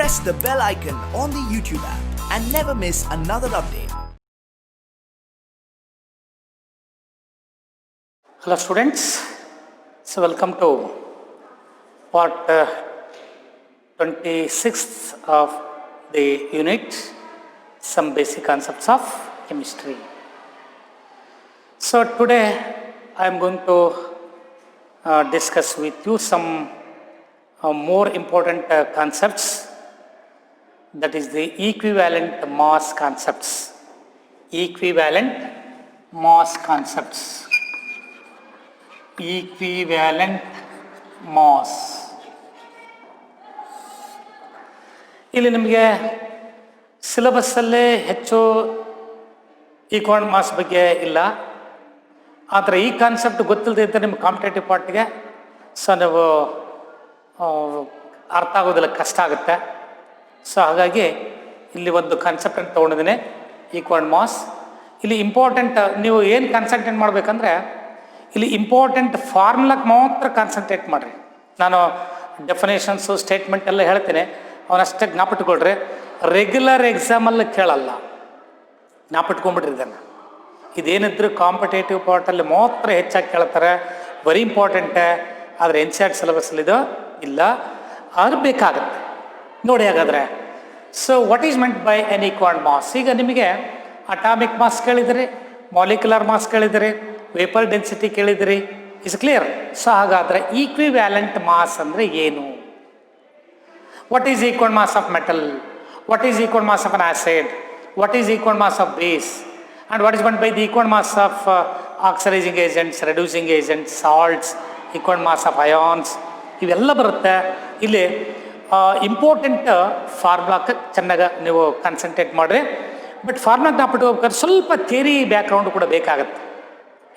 press the bell icon on the YouTube app and never miss another update. Hello students, so welcome to part 26th of the unit, some basic concepts of chemistry. So today I am going to discuss with you some more important concepts, that is the equivalent mass concepts. Equivalent mass concepts. Equivalent mass. ಇಲ್ಲಿ ನಿಮಗೆ ಸಿಲೆಬಸ್ಸಲ್ಲೇ ಹೆಚ್ಚು equal mass ಬಗ್ಗೆ ಇಲ್ಲ, ಆದರೆ ಈ concept ಗೊತ್ತಿಲ್ಲದೆ ಇದ್ದರೆ ನಿಮ್ಮ ಕಾಂಪಿಟೇಟಿವ್ ಪಾರ್ಟಿಗೆ ಸೊ ನೀವು ಅರ್ಥ ಆಗೋದಿಲ್ಲ, ಕಷ್ಟ ಆಗುತ್ತೆ. ಸೊ ಹಾಗಾಗಿ ಇಲ್ಲಿ ಒಂದು ಕಾನ್ಸೆಪ್ಟನ್ನು ತೊಗೊಂಡಿದ್ದೀನಿ, ಈಕ್ವಲ್ ಮಾಸ್. ಇಲ್ಲಿ ಇಂಪಾರ್ಟೆಂಟ್ ನೀವು ಏನು ಕಾನ್ಸಂಟ್ರೇಟ್ ಮಾಡಬೇಕಂದ್ರೆ ಇಲ್ಲಿ ಇಂಪಾರ್ಟೆಂಟ್ ಫಾರ್ಮುಲಾಕ್ಕೆ ಮಾತ್ರ ಕಾನ್ಸಂಟ್ರೇಟ್ ಮಾಡಿರಿ. ನಾನು ಡೆಫಿನೇಷನ್ಸು ಸ್ಟೇಟ್ಮೆಂಟ್ ಎಲ್ಲ ಹೇಳ್ತೇನೆ, ಅವನಷ್ಟೇ ಜ್ಞಾಪಿಟ್ಕೊಳ್ರಿ. ರೆಗ್ಯುಲರ್ ಎಕ್ಸಾಮಲ್ಲಿ ಕೇಳಲ್ಲ, ಜ್ಞಾಪಿಟ್ಕೊಂಡ್ಬಿಟ್ರಿ ಇದನ್ನು. ಇದೇನಿದ್ರು ಕಾಂಪಿಟೇಟಿವ್ ಪಾರ್ಟಲ್ಲಿ ಮಾತ್ರ ಹೆಚ್ಚಾಗಿ ಕೇಳ್ತಾರೆ, ವೆರಿ ಇಂಪಾರ್ಟೆಂಟೇ. ಆದರೆ ಎನ್ ಸಿ ಆರ್ ಟಿ ಸಿಲೆಬಸ್ಸಲ್ಲಿ ಇದು ಇಲ್ಲ, ಆದ್ರೆ ಬೇಕಾಗುತ್ತೆ ನೋಡಿ. ಹಾಗಾದರೆ so what is meant by an equal mass? ಈಗ ನಿಮಗೆ ಅಟಾಮಿಕ್ ಮಾಸ್ ಕೇಳಿದಿರಿ, ಮಾಲಿಕ್ಯುಲರ್ ಮಾಸ್ ಕೇಳಿದಿರಿ, ವೇಪರ್ ಡೆನ್ಸಿಟಿ ಕೇಳಿದಿರಿ, ಇಸ್ ಕ್ಲಿಯರ್. ಸೊ ಹಾಗಾದರೆ ಈಕ್ವಿವ್ಯಾಲೆಂಟ್ ಮಾಸ್ ಅಂದರೆ ಏನು? What is equal mass of metal? What is equal mass of an acid? What is equal mass of base? And what is meant by the equal mass of oxidising agents, reducing agents, salts, equal mass of ions, ಇವೆಲ್ಲ ಬರುತ್ತೆ. ಇಲ್ಲಿ important ಫಾರ್ಮುಲಾಕ್ಕೆ ಚೆನ್ನಾಗಿ ನೀವು concentrate ಮಾಡಿರಿ. But formula ಜ್ಞಾಪಿಟ್ಕೋಬೇಕಾದ್ರೆ ಸ್ವಲ್ಪ theory background ಕೂಡ ಬೇಕಾಗುತ್ತೆ,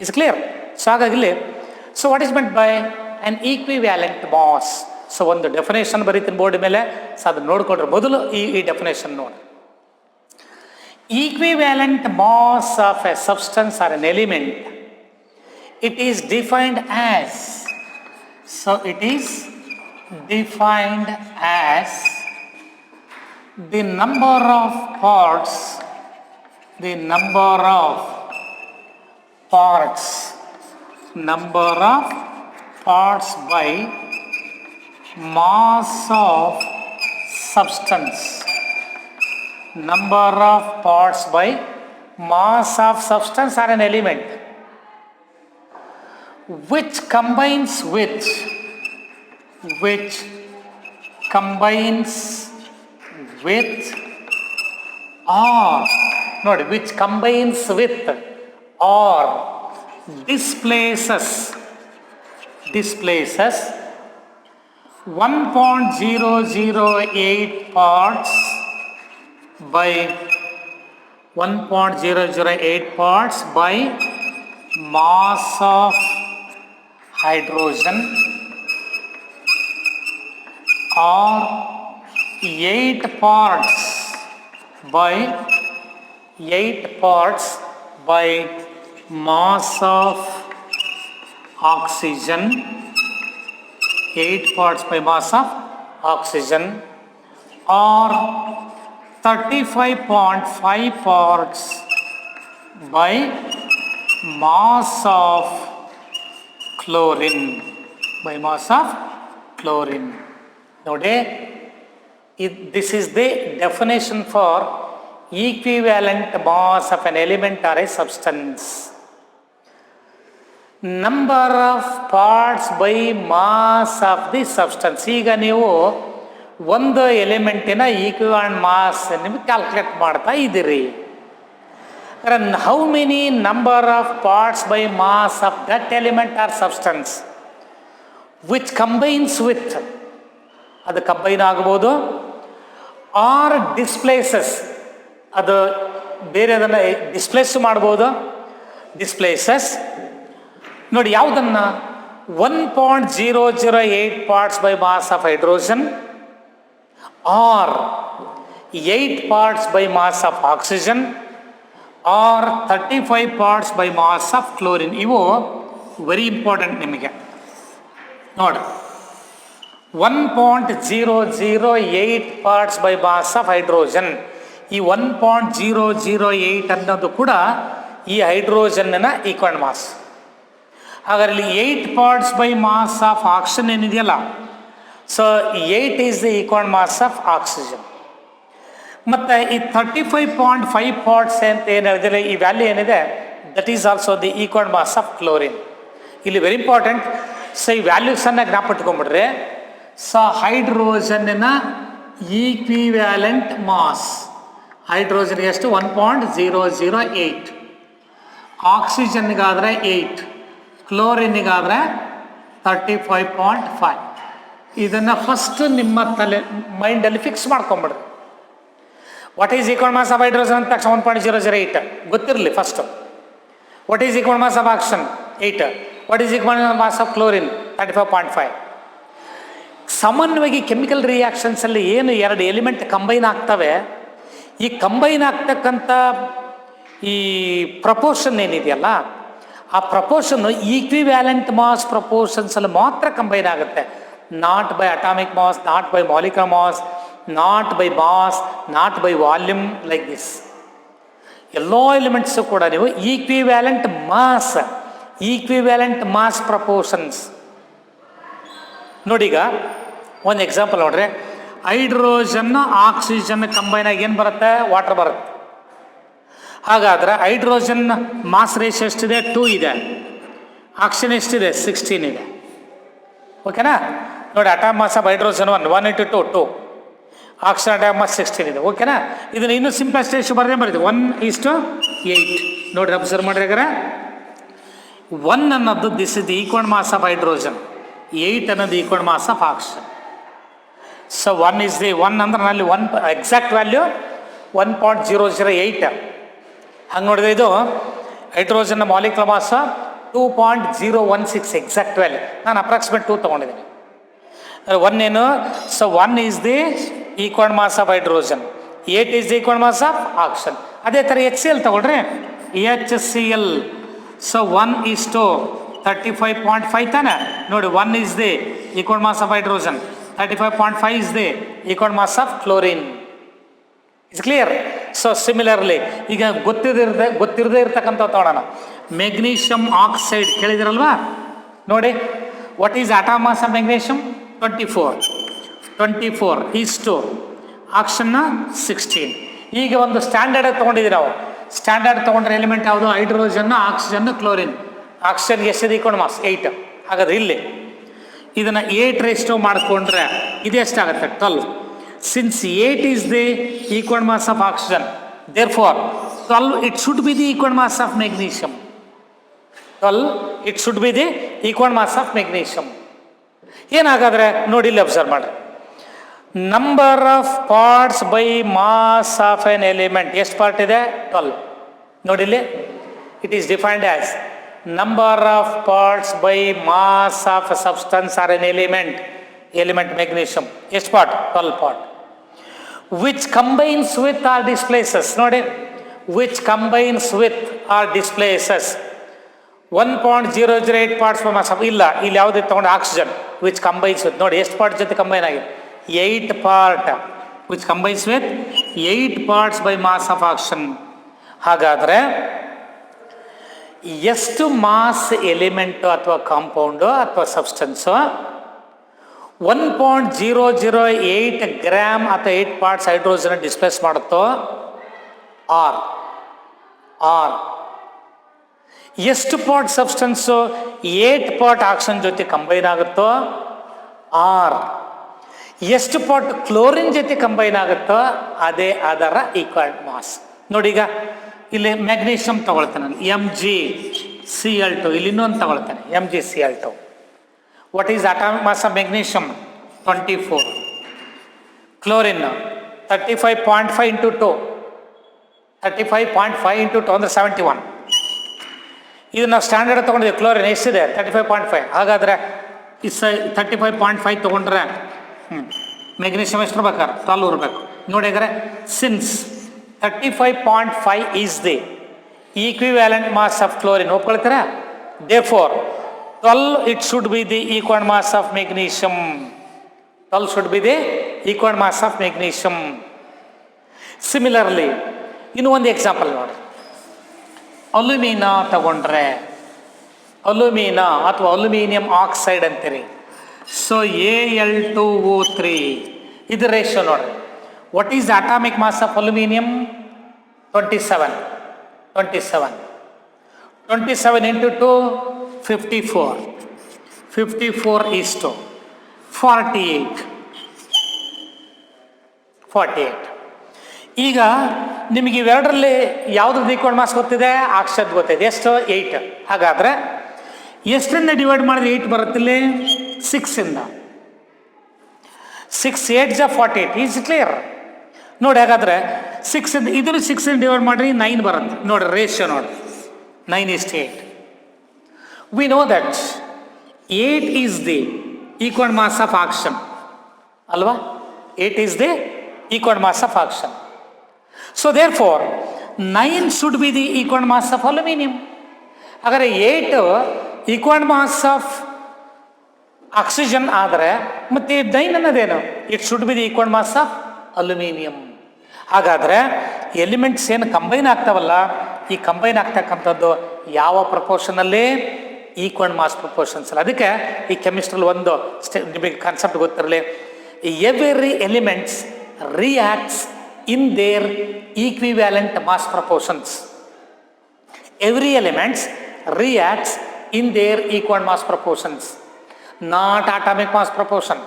is clear. So ಹಾಗಾಗಿ so what is meant by an equivalent mass? So ಒಂದು ಡೆಫಿನೇಷನ್ ಬರೀತೀನಿ ಬೋರ್ಡ್ ಮೇಲೆ, ಸೊ ಅದನ್ನು ನೋಡ್ಕೊಂಡ್ರೆ ಮೊದಲು ಈ ಡೆಫಿನೇಷನ್ ನೋಡಿ. Equivalent mass of a substance or an element, it is defined as, so it is defined as the number of parts, the number of parts, number of parts by mass of substance, number of parts by mass of substance are an element which combines with or not which combines with or displaces 1.008 parts by 1.008 parts by mass of hydrogen, or 8 parts by mass of oxygen, 8 parts by mass of oxygen, or 35.5 parts by mass of chlorine, by mass of chlorine. Node, this is the definition for equivalent mass of an element or a substance. Number of parts by mass of the substance. ಈಗ ನೀವು ಒಂದು ಎಲಿಮೆಂಟಿನ equivalent mass ನಿಮಗೆ calculate ಮಾಡ್ತಾ ಇದ್ದೀರಿ. How many number of parts by mass of that element or substance which combines with, ಅದು combine ಆಗ್ಬೋದು, R displaces, ಅದು ಬೇರೆ ಅದನ್ನು ಡಿಸ್ಪ್ಲೇಸ್ ಮಾಡ್ಬೋದು, ಡಿಸ್ಪ್ಲೇಸಸ್ ನೋಡಿ ಯಾವುದನ್ನು 1.008 parts by mass of hydrogen or 8 parts by mass of oxygen or 35 parts by mass of chlorine. ಇವು very important ನಿಮಗೆ ನೋಡಿ. 1.008 parts by mass of hydrogen. ಈ 1.008 ಅನ್ನೋದು ಕೂಡ ಈ ಹೈಡ್ರೋಜನ್ನ ಈಕ್ವಲ್ ಮಾಸ್. ಹಾಗಾದ್ರೆ ಇಲ್ಲಿ 8 parts by mass of oxygen ಏನಿದೆಯಲ್ಲ, so 8 is the equal mass of oxygen. ಮತ್ತು ಈ 35.5 ಪಾರ್ಟ್ಸ್ ಅಂತ ಏನು ಹೇಳಿದ್ರೆ ಈ ವ್ಯಾಲ್ಯೂ ಏನಿದೆ, that is also the equal mass of chlorine. ಇಲ್ಲಿ ವೆರಿ ಇಂಪಾರ್ಟೆಂಟ್. ಸೊ ಈ ವ್ಯಾಲ್ಯೂಸನ್ನು ಜ್ಞಾಪಟ್ಕೊಂಡ್ಬಿಡ್ರೆ, ಸೊ ಹೈಡ್ರೋಜನ್ನ ಈಕ್ವಿವ್ಯಾಲೆಂಟ್ ಮಾಸ್ ಹೈಡ್ರೋಜನ್ಗೆ ಎಷ್ಟು 1.008, ಆಕ್ಸಿಜನ್ಗಾದರೆ 8, ಕ್ಲೋರಿನ್ಗಾದರೆ 35.5. ಇದನ್ನು ಫಸ್ಟ್ ನಿಮ್ಮ ಮೈಂಡಲ್ಲಿ ಫಿಕ್ಸ್ ಮಾಡ್ಕೊಂಬಿಡ್ರಿ. What is equal mass of hydrogen ಅಂತ ತಕ್ಷಣ 1.008 ಗೊತ್ತಿರಲಿ first. What is equal mass of oxygen 8. What is equal mass of chlorine 35.5. ಸಾಮಾನ್ಯವಾಗಿ ಕೆಮಿಕಲ್ ರಿಯಾಕ್ಷನ್ಸಲ್ಲಿ ಏನು ಎರಡು ಎಲಿಮೆಂಟ್ ಕಂಬೈನ್ ಆಗ್ತವೆ, ಈ ಕಂಬೈನ್ ಆಗ್ತಕ್ಕಂಥ ಈ ಪ್ರಪೋರ್ಷನ್ ಏನಿದೆಯಲ್ಲ, ಆ ಪ್ರಪೋರ್ಷನ್ನು ಈಕ್ವಿವ್ಯಾಲೆಂಟ್ ಮಾಸ್ ಪ್ರಪೋರ್ಷನ್ಸಲ್ಲಿ ಮಾತ್ರ ಕಂಬೈನ್ ಆಗುತ್ತೆ. Not by atomic mass, not by molecular mass, not by mass, not by volume, like this. ಎಲ್ಲ ಎಲಿಮೆಂಟ್ಸು ಕೂಡ ನೀವು ಈಕ್ವಿವ್ಯಾಲೆಂಟ್ ಮಾಸ್ ಪ್ರಪೋರ್ಷನ್ಸ್ ನೋಡೀಗ ಒಂದು ಎಕ್ಸಾಂಪಲ್ ನೋಡ್ರಿ. ಹೈಡ್ರೋಜನ್ ಆಕ್ಸಿಜನ್ ಕಂಬೈನ್ ಆಗಿ ಏನು ಬರುತ್ತೆ, ವಾಟರ್ ಬರುತ್ತೆ. ಹಾಗಾದ್ರೆ ಹೈಡ್ರೋಜನ್ ಮಾಸ್ ರೇಷಿಯೋ ಎಷ್ಟಿದೆ, 2 ಇದೆ. ಆಕ್ಸಿಜನ್ ಎಷ್ಟಿದೆ, 16 ಇದೆ. ಓಕೆನಾ? ನೋಡಿ, atom mass of hydrogen 1 into 2 oxygen atom mass 16 ಇದೆ. ಓಕೆನಾ? ಇದನ್ನು ಇನ್ನೂ ಸಿಂಪ್ಲೆಸ್ಟ್ ರೇಷಿಯೋ ಬರೀತೀವಿ 1:8. ನೋಡಿ, ಅಬ್ಸರ್ವ್ ಮಾಡಿದ್ರೆ 1 ಅನ್ನೋದು this is the equal mass of hydrogen, 8 ಅನ್ನೋದು equal mass of oxygen. So 1 is the 1 ಅಂದ್ರೆ ನಲ್ಲಿ 1 ಎಕ್ಸಾಕ್ಟ್ ವ್ಯಾಲ್ಯೂ 1.008. ಹಂಗೆ ನೋಡಿದ್ರೆ ಇದು ಹೈಡ್ರೋಜನ್ನ ಮಾಲಿಕ್ಯುಲರ್ ಮಾಸ್ 2.016 ಎಕ್ಸಾಕ್ಟ್ ವ್ಯಾಲ್ಯೂ. ನಾನು ಅಪ್ರಾಕ್ಸಿಮೇಟ್ 2 ತೊಗೊಂಡಿದ್ದೀನಿ. 1 ಏನು, so 1 is the equal mass of hydrogen, 8 is the equal mass of oxygen. ಅದೇ ಥರ HCl ತಗೊಳ್ರಿ, HCl. ಸೊ 1:35.5 ತಾನೆ. ನೋಡಿ, 1 is the equal mass of hydrogen, 35.5 is the equal mass of chlorine. It's clear? So similarly, ಈಗ ಗೊತ್ತಿರದೇ ಇರ್ತಕ್ಕಂಥ ತಗೊಳ್ಳೋಣ. Magnesium oxide ಕೇಳಿದಿರಲ್ವಾ? ನೋಡಿ, what is atom mass of magnesium 24 is to ಆಕ್ಸಿಜನ್ನ 16. ಈಗ ಒಂದು ಸ್ಟ್ಯಾಂಡರ್ಡ್ ತೊಗೊಂಡಿದ್ದೀವಿ ನಾವು. ಸ್ಟ್ಯಾಂಡರ್ಡ್ ತೊಗೊಂಡ್ರೆ ಎಲಿಮೆಂಟ್ ಯಾವುದು, ಹೈಡ್ರೋಜನ್, ಆಕ್ಸಿಜನ್, ಕ್ಲೋರಿನ್. ಆಕ್ಸಿಜನ್ಗೆ ಎಷ್ಟಿದೆ ಈಕ್ವಲ್ ಮಾಸ್ 8. ಹಾಗಾದ್ರೆ ಇಲ್ಲಿ ಇದನ್ನು 8 ಮಾಡಿಕೊಂಡ್ರೆ ಇದು ಎಷ್ಟಾಗುತ್ತೆ, 12. Since 8 is the equal mass of oxygen, therefore 12 it should be the equal mass of magnesium. 12 it should be the equal mass of magnesium. ಏನಾಗಾದ್ರೆ ನೋಡಿ, ಇಲ್ಲಿ ಅಬ್ಸರ್ವ್ ಮಾಡಿರಿ. Number of parts by mass of an element ಎಷ್ಟು part ಇದೆ, 12. ನೋಡಿ ಇಲ್ಲಿ it is defined as number of parts by mass of a substance or an element magnesium. Yes, part 12 part, which combines with or displaces. Nodi, which combines with or displaces 1.008 parts by mass of illa ಇಲ್ಲಿ ಯಾವುದು ತಗೊಂಡು oxygen, which combines with. ನೋಡಿ, ಎಷ್ಟು part ಜೊತೆ combine ಆಗಿದೆ, 8 part, which combines with 8 parts by mass of oxygen. ಹಾಗಾದ್ರೆ ಎಷ್ಟು mass element ಅಥವಾ ಕಾಂಪೌಂಡು ಅಥವಾ ಸಬ್ಸ್ಟೆನ್ಸು 1.008 ಗ್ರಾಮ್ ಅಥವಾ 8 ಪಾರ್ಟ್ಸ್ ಹೈಡ್ರೋಜನ್ ಡಿಸ್ಪ್ಲೇಸ್ ಮಾಡುತ್ತೋ, ಆರ್ ಎಷ್ಟು ಪಾರ್ಟ್ ಸಬ್ಸ್ಟೆನ್ಸು 8 ಪಾರ್ಟ್ ಆಕ್ಸಿಜನ್ ಜೊತೆ ಕಂಬೈನ್ ಆಗುತ್ತೋ, ಆರ್ ಎಷ್ಟು ಪಾರ್ಟ್ ಕ್ಲೋರಿನ್ ಜೊತೆ ಕಂಬೈನ್ ಆಗುತ್ತೋ ಅದೇ ಅದರ ಈಕ್ವಲ್ ಮಾಸ್. ನೋಡಿ, ಈಗ ಇಲ್ಲಿ ಮ್ಯಾಗ್ನೀಷಿಯಂ ತಗೊಳ್ತಾನೆ, MgCl2. ಇಲ್ಲಿ ಇನ್ನೊಂದು ತಗೊಳ್ತಾನೆ, MgCl2. What is atomic mass of magnesium 24. Chlorine 35.5 into 2, 35.5 into 2 ಅಂದರೆ 71. ಇದು ನಾವು ಸ್ಟ್ಯಾಂಡರ್ಡ್ ತೊಗೊಂಡಿದ್ದೀವಿ. ಕ್ಲೋರಿನ್ ಎಷ್ಟಿದೆ, 35.5. ಹಾಗಾದರೆ 35.5 ತೊಗೊಂಡ್ರೆ ಮೆಗ್ನೀಷಿಯಂ ಎಷ್ಟು ಇರ್ಬೇಕಾರೆ, 12 ಇರಬೇಕು. ನೋಡಿ, ಹಾಗಾದ್ರೆ since 35.5 is the equivalent mass of chlorine. ಒಪ್ಕೊಳ್ತೀರಾ? Therefore 12 it should be the equal mass of magnesium. 12 should be the equal mass of magnesium. Similarly, ಇನ್ನು ಒಂದು ಎಕ್ಸಾಂಪಲ್ ನೋಡಿ, ಅಲ್ಯೂಮಿನ ತಗೊಂಡ್ರೆ, ಅಲ್ಯೂಮಿನ ಅಥವಾ ಅಲ್ಯೂಮಿನಿಯಂ ಆಕ್ಸೈಡ್ ಅಂತೀರಿ. ಸೊ Al2O3 ಇದು ರೇಷಿಯೋ ನೋಡ್ರಿ. What is the atomic mass of aluminium? 27. 27 into 2, 54. 54 is to 48. ಈಗ ನಿಮಗೆ ಇವೆರಡರಲ್ಲಿ ಯಾವುದ್ರದ್ದು ಈಕ್ವಲ್ ಮಾಸ್ ಗೊತ್ತಿದೆ? ಆಕ್ಸೈಡ್ ಗೊತ್ತಿದೆ. ಎಷ್ಟು? 8. ಹಾಗಾದರೆ ಎಷ್ಟರಿಂದ ಡಿವೈಡ್ ಮಾಡಿದ್ರೆ 8 ಬರುತ್ತಿಲ್ಲ? 6ಇಂದ. 6 8 48. ಈಸ್ ಕ್ಲಿಯರ್ ನೋಡಿ. ಹಾಗಾದರೆ 6 ಇದನ್ನು 6 ಡಿವೈಡ್ ಮಾಡಿರಿ 9 ಬರುತ್ತೆ ನೋಡಿ. ರೇಷಿಯೋ ನೋಡಿ, 9:8. We know that 8 is the equal mass of oxygen ಅಲ್ವಾ? 8 is the equal mass of oxygen. So therefore 9 should be the equal mass of aluminium. ಹಾಗಾದರೆ 8 ಈಕ್ವಲ್ ಮಾಸ್ ಆಫ್ ಆಕ್ಸಿಜನ್ ಆದರೆ ಮತ್ತೆ 9 ಅನ್ನೋದೇನು? It should be the equal mass of aluminium. ಹಾಗಾದರೆ elements ಏನು combine ಆಗ್ತಾವಲ್ಲ, ಈ combine ಆಗ್ತಕ್ಕಂಥದ್ದು ಯಾವ ಪ್ರಪೋರ್ಷನಲ್ಲಿ? Equal mass proportions. ಅದಕ್ಕೆ ಈ ಕೆಮಿಸ್ಟ್ರಲ್ಲಿ ಒಂದು ನಿಮಗೆ ಕಾನ್ಸೆಪ್ಟ್ ಗೊತ್ತಿರಲಿ, every elements reacts in their equivalent mass proportions. Every elements reacts in their equal mass proportions, not atomic mass proportion,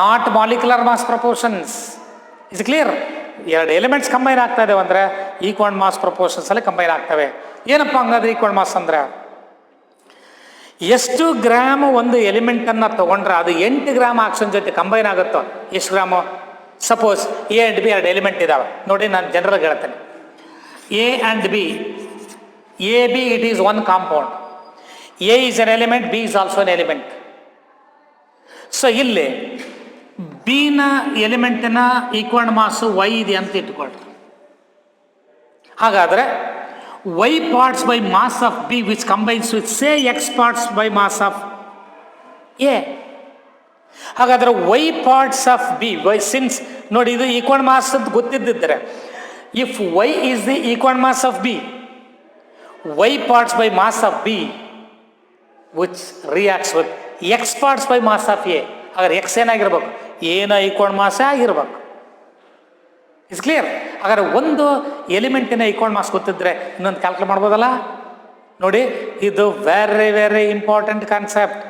not molecular mass proportions. Is it clear? ಎರಡು elements combine ಆಗ್ತಾ ಇದಾವೆ ಅಂದರೆ equal mass proportions ಅಲ್ಲಿ combine ಆಗ್ತವೆ. ಏನಪ್ಪ ಹಂಗಾದ್ರೆ equal mass ಅಂದ್ರೆ? ಎಷ್ಟು ಗ್ರಾಮ್ ಒಂದು ಎಲಿಮೆಂಟನ್ನು ತಗೊಂಡ್ರೆ ಅದು 8 ಗ್ರಾಮ್ ಆಕ್ಸಿಜನ್ ಜೊತೆ ಕಂಬೈನ್ ಆಗುತ್ತೋ? ಎಷ್ಟು gram? Suppose A and B 2 element ಇದ್ದಾವೆ ನೋಡಿ. ನಾನು ಜನರಲ್ ಹೇಳ್ತೇನೆ, A and B. A B it is one compound. A is N element, B is also N element. So ಇಲ್ಲಿ ಬಿನ ಎಲಿಮೆಂಟಿನ ಈಕ್ವಲ್ ಮಾಸು ವೈ ಇದೆ ಅಂತ ಇಟ್ಕೊಳ್ರಿ. ಹಾಗಾದರೆ Y parts by mass of B which combines with say X parts by mass of A. ಹಾಗಾದರೆ Y parts of B, Y since ನೋಡಿ ಇದು equal mass ಅಂತ ಗೊತ್ತಿದ್ದರೆ, if Y is the equal mass of B, Y parts by mass of B which reacts with X parts by mass of A. ಹಾಗಾದ್ರೆ X ಏನಾಗಿರ್ಬೇಕು? ಏನೋ equal ಮಾಸೇ ಆಗಿರ್ಬೇಕು. Is clear? ಹಾಗಾದ್ರೆ ಒಂದು ಎಲಿಮೆಂಟಿನ ಈಕ್ವಲ್ ಮಾಸ್ ಗೊತ್ತಿದ್ರೆ ಇನ್ನೊಂದು ಕ್ಯಾಲ್ಕುಲೇಟ್ ಮಾಡ್ಬೋದಲ್ಲ ನೋಡಿ. ಇದು very very important concept.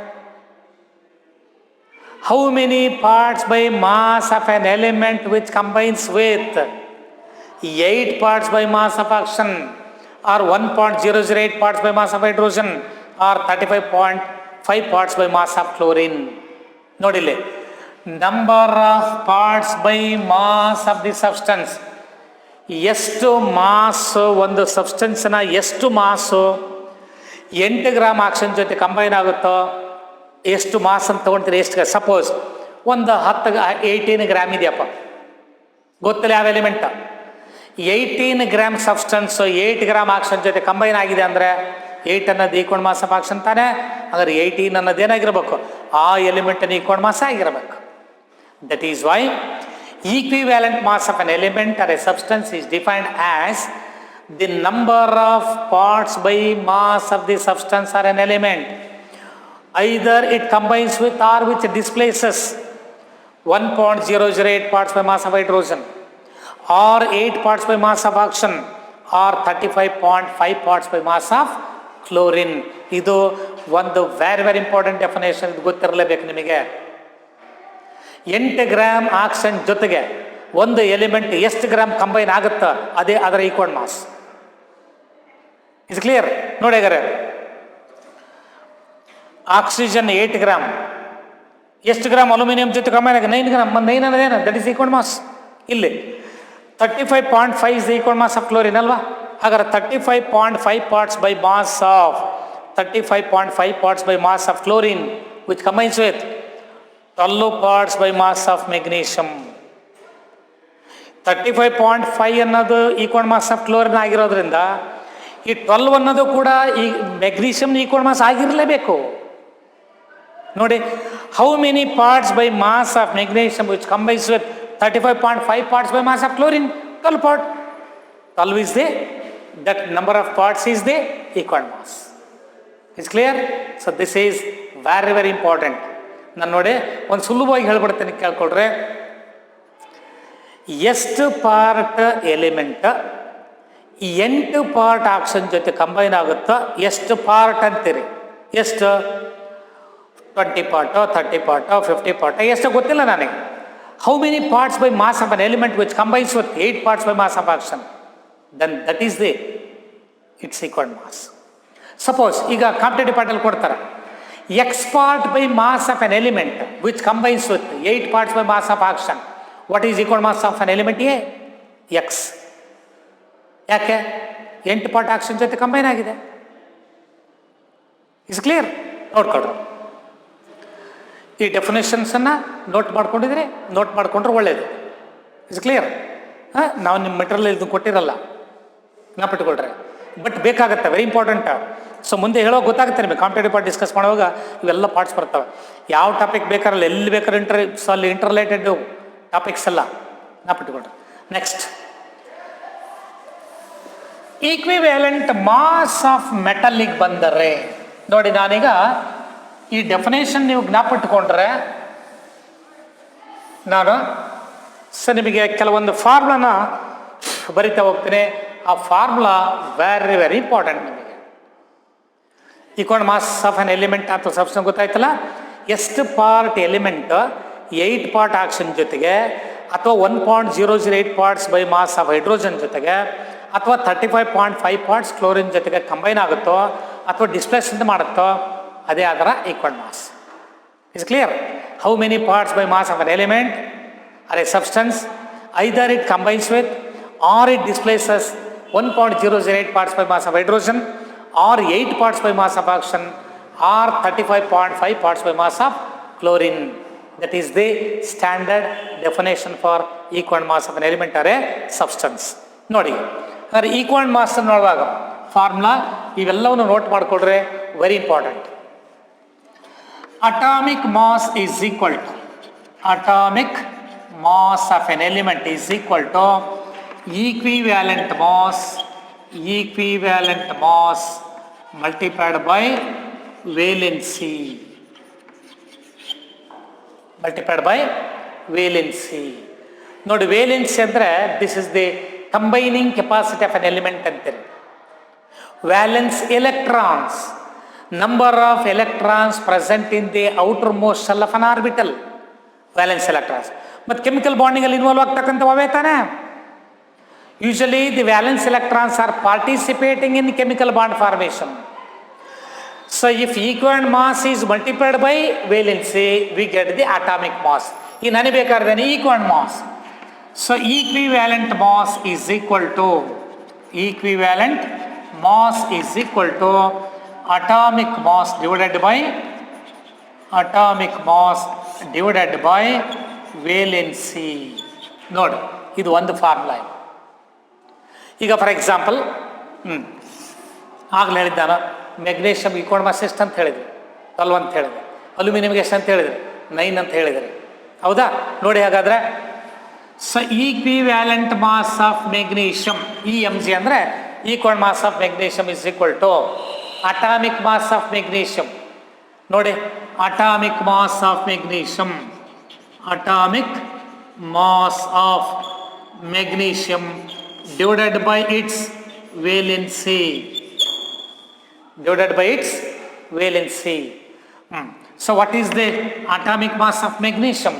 How many parts by mass of an element which combines with 8 parts by mass of oxygen, or 1.008 parts by mass of hydrogen, or 35.5 parts by mass of chlorine? ನೋಡಿಲ್ಲಿ number of parts by mass of the substance. ಎಷ್ಟು mass ಒಂದು ಸಬ್ಸ್ಟೆನ್ಸ್ನ ಎಷ್ಟು mass 8 gram oxygen ಜೊತೆ combine ಆಗುತ್ತೋ ಎಷ್ಟು mass ಅಂತ ತೊಗೊಳ್ತೀರಿ? ಎಷ್ಟು? ಸಪೋಸ್ ಒಂದು 18 ಗ್ರಾಮ್ ಇದೆಯಪ್ಪ, ಗೊತ್ತಿಲ್ಲ ಯಾವ element. 18 gram substance 8 gram oxygen ಜೊತೆ ಕಂಬೈನ್ ಆಗಿದೆ ಅಂದರೆ 8 ಅನ್ನೋದು ಈಕ್ವಲ್ ಮಾಸ್ ಆಫ್ ಆಕ್ಸಿಜನ್ ತಾನೆ. ಹಾಗಾದ್ರೆ 18 ಅನ್ನೋದು ಏನಾಗಿರ್ಬೇಕು? ಆ ಎಲಿಮೆಂಟನ್ನು ಈಕ್ವಲ್ ಮಾಸ್ ಆಗಿರಬೇಕು. That is why equivalent mass of an element or a substance is defined as the number of parts by mass of the substance or an element. Either it combines with or which displaces 1.008 parts by mass of hydrogen, or 8 parts by mass of oxygen, or 35.5 parts by mass of chlorine. ಇದು ಒಂದು very very important definition. ಇದು ಗೊತ್ತಿರಲೇಬೇಕು ನಿಮಗೆ. 8 gram oxygen ಜೊತೆಗೆ ಒಂದು element ಎಷ್ಟು gram combine ಆಗುತ್ತೋ ಅದೇ ಅದರ ಈಕ್ವಲ್ ಮಾಸ್. Is clear? ನೋಡಿ ಹಾಗಾರೆ ಆಕ್ಸಿಜನ್ 8 ಗ್ರಾಮ್, ಎಷ್ಟು ಗ್ರಾಮ್ ಅಲ್ಯೂಮಿನಿಯಂ ಜೊತೆ ಕಂಬೈನ್ ಆಗಿ? 9 ಗ್ರಾಮ್. 9 ಅನ್ನೋದೇನು? That is equal mass. ಇಲ್ಲಿ 35.5 is equal mass of chlorine ಅಲ್ವಾ? ಹಾಗಾದ್ರೆ 35.5 parts by mass of 35.5 parts by mass of chlorine which combines with 12 parts by mass of magnesium. 35.5 ಅನ್ನೋದು equal mass of chlorine ಆಗಿರೋದ್ರಿಂದ ಈ 12 ಅನ್ನೋದು ಕೂಡ ಈ ಮೆಗ್ನೀಷಿಯಂ ಈಕ್ವಲ್ ಮಾಸ್ ಆಗಿರಲೇಬೇಕು. ನೋಡಿ, how many parts by mass of magnesium which combines with 35.5 parts by mass of chlorine? 12 part. 12 is the, that number of parts is the equal mass. It's clear? So this is very very important. ನಾನು ನೋಡಿ ಒಂದು ಸುಲಭವಾಗಿ ಹೇಳ್ಬಿಡ್ತೇನೆ, ಕೇಳ್ಕೊಳ್ರೆ. ಎಷ್ಟು part element 8 part oxygen ಜೊತೆ combine ಆಗುತ್ತೋ ಎಷ್ಟು part ಅಂತೀರಿ? ಎಷ್ಟು? 20 ಪಾರ್ಟ್, 30 ಪಾರ್ಟ್, 50 ಪಾರ್ಟ್, ಎಷ್ಟು ಗೊತ್ತಿಲ್ಲ ನನಗೆ. How many parts by mass of an element which combines with 8 parts by mass of oxygen? Then that is the its equal mass. Suppose ಈಗ competitive ಪಾರ್ಟಲ್ಲಿ ಕೊಡ್ತಾರೆ, X part by mass of an element which combines with 8 parts by mass of oxygen. What is equal mass of an element A? X. ಯಾಕೆ? 8 part oxygen ಜೊತೆ combine ಆಗಿದೆ. Is clear? ನೋಡ್ಕೊಳ್ರಿ. ಈ ಡೆಫಿನೇಷನ್ಸನ್ನು note ಮಾಡ್ಕೊಂಡ್ರೆ ಒಳ್ಳೆಯದು. Is clear? ನಾವು ನಿಮ್ಮ ಮೆಟೀರಿಯಲ್ ಇದು ಕೊಟ್ಟಿರಲ್ಲ, ಜ್ಞಾಪಿಟ್ಕೊಳ್ರೆ. ಬಟ್ ಬೇಕಾಗುತ್ತೆ, ವೆರಿ ಇಂಪಾರ್ಟೆಂಟ್. ಸೊ ಮುಂದೆ ಹೇಳೋ ಗೊತ್ತಾಗುತ್ತೆ ನಿಮಗೆ. ಕಾಂಪಿಟೇಟಿವ್ ಪಾರ್ಟ್ ಡಿಸ್ಕಸ್ ಮಾಡುವಾಗ ಇವೆಲ್ಲ ಪಾರ್ಟ್ಸ್ ಬರ್ತವೆ. ಯಾವ ಟಾಪಿಕ್ ಬೇಕಾರಲ್ಲ, ಎಲ್ಲಿ ಬೇಕಾದ್ರೆ ಇಂಟರ್ರಿಲೇಟೆಡ್ ಟಾಪಿಕ್ಸ್ ಎಲ್ಲ ಜ್ಞಾಪಿಟ್ಕೊಳ್ರಿ. ನೆಕ್ಸ್ಟ್, ಈಕ್ವಿವ್ಯಾಲೆಂಟ್ ಮಾಸ್ ಆಫ್ ಮೆಟಲಿಗೆ ಬಂದರೆ ನೋಡಿ, ನಾನೀಗ ಈ ಡೆಫಿನೇಷನ್ ನೀವು ಜ್ಞಾಪಿಟ್ಕೊಂಡ್ರೆ ನಾನು ನಿಮಗೆ ಕೆಲವೊಂದು ಫಾರ್ಮುಲಾನ ಬರಿತಾ ಹೋಗ್ತೀನಿ. ಆ ಫಾರ್ಮುಲಾ ವೆರಿ ವೆರಿ ಇಂಪಾರ್ಟೆಂಟ್ ನಿಮಗೆ. Equal mass of an element ಅಥವಾ ಸಬ್ಸ್ಟೆನ್ಸ್ ಗೊತ್ತಾಯ್ತಲ್ಲ. ಎಷ್ಟು ಪಾರ್ಟ್ ಎಲಿಮೆಂಟ್ 8 ಪಾರ್ಟ್ ಆಕ್ಸಿಜನ್ ಜೊತೆಗೆ, ಅಥವಾ 1.008 parts by mass of hydrogen ಜೊತೆಗೆ, ಅಥವಾ 35.5 ಪಾರ್ಟ್ಸ್ ಕ್ಲೋರಿನ್ ಜೊತೆಗೆ ಕಂಬೈನ್ ಆಗುತ್ತೋ ಅಥವಾ ಡಿಸ್ಪ್ಲೇಸ್ಮೆಂಟ್ ಮಾಡುತ್ತೋ, ಅದೇ ಅದರ equal mass. Is clear? How many parts by mass of an element or a substance, either it combines with or it displaces 1.008 parts by mass of hydrogen, or 8 parts by mass of oxygen, or 35.5 parts by mass of chlorine. That is the standard definition for equal mass of an element or a substance. ನೋಡಿ, ಅಂದರೆ equal mass ನೋಡುವಾಗ formula ಇವೆಲ್ಲವನ್ನು note ಮಾಡಿಕೊಡ್ರೆ very important. Atomic mass is equal to, atomic mass of an element is equal to equivalent mass multiplied by valency. ನೋಡಿ, valency ಅಂದರೆ this is the combining capacity of an element ಅಂತೀರಿ. Valence electrons, number of electrons present in the outermost shell of an orbital. Valence electrons. But chemical bonding ಅಲ್ಲಿ involve ಆಗ್ತಕ್ಕಂಥವೇ ತಾನೆ. Usually the valence electrons are participating in chemical bond formation. So if equivalent mass is multiplied by valency, we get the atomic mass. ಈ ನನಗೆ ಬೇಕಾದ್ರೆ equivalent mass. So equivalent mass is equal to atomic mass divided by valency. ನೋಡಿ, ಇದು ಒಂದು formula. ಈಗ for example ಆಗಲೇ ಹೇಳಿದ್ದಾನ, magnesium equal mass ಎಷ್ಟು ಅಂತ ಹೇಳಿದ್ವಿ? 12 ಅಂತ ಹೇಳಿದೆ. ಅಲ್ಯೂಮಿನಿಯಮ್ಗೆ ಎಷ್ಟು ಅಂತ ಹೇಳಿದ್ರಿ? 9 ಅಂತ ಹೇಳಿದ್ರಿ. ಹೌದಾ? ನೋಡಿ, ಹಾಗಾದರೆ so equivalent mass of magnesium, EMG ಅಂದರೆ equal mass of magnesium is equal to atomic mass of magnesium. ನೋಡಿ, atomic mass of magnesium divided by its valency. So what is the atomic mass of magnesium?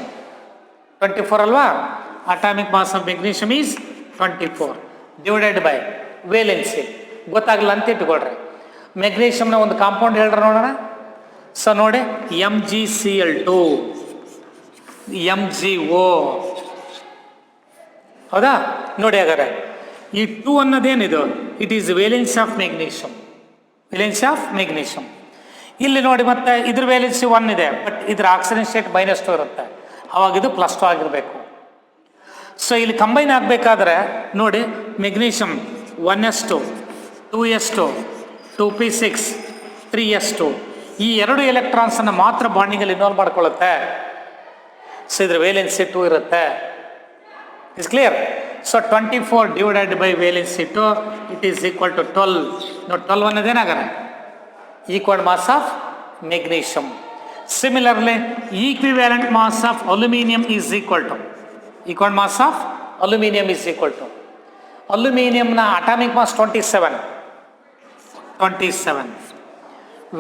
24 ಅಲ್ವಾ? Atomic mass of magnesium is 24 divided by valency. ಗೊತ್ತಾಗಲ್ಲ ಅಂತ ಇಟ್ಕೊಳ್ರಿ. ಮೆಗ್ನೀಷಿಯಮ್ನ ಒಂದು compound ಹೇಳ್ರಿ ನೋಡೋಣ. So ನೋಡಿ, MgCl2, MgO. ಹೌದಾ? ನೋಡಿ, ಹಾಗಾದ್ರೆ ಈ 2 ಅನ್ನೋದೇನಿದು, it is valency of magnesium. ಇಲ್ಲಿ ನೋಡಿ, ಮತ್ತೆ ಇದ್ರ ವೇಲೆನ್ಸಿ 1 ಇದೆ, ಬಟ್ ಇದ್ರ ಆಕ್ಸಿಜನ್ ಸ್ಟೇಟ್ -2 ಇರುತ್ತೆ. ಅವಾಗ ಇದು +2 ಆಗಿರಬೇಕು. ಸೊ ಇಲ್ಲಿ ಕಂಬೈನ್ ಆಗಬೇಕಾದ್ರೆ ನೋಡಿ, magnesium 1s2, 2s2, 2p6, 3s2, ಈ 2 ಎಲೆಕ್ಟ್ರಾನ್ಸನ್ನು ಮಾತ್ರ ಬಾಂಡಿಂಗಲ್ಲಿ ಇನ್ವಾಲ್ವ್ ಮಾಡ್ಕೊಳ್ಳುತ್ತೆ. ಸೊ ಇದ್ರ ವೇಲೆನ್ಸಿ 2 ಇರುತ್ತೆ. Is clear? So 24 divided by valency 2 it is equal to 12. ನೋಡಿ 12 ಅನ್ನೋದೇನಾಗಲ್ಲ equal mass of magnesium. Similarly, equivalent mass of aluminium is equal to aluminium na atomic mass 27.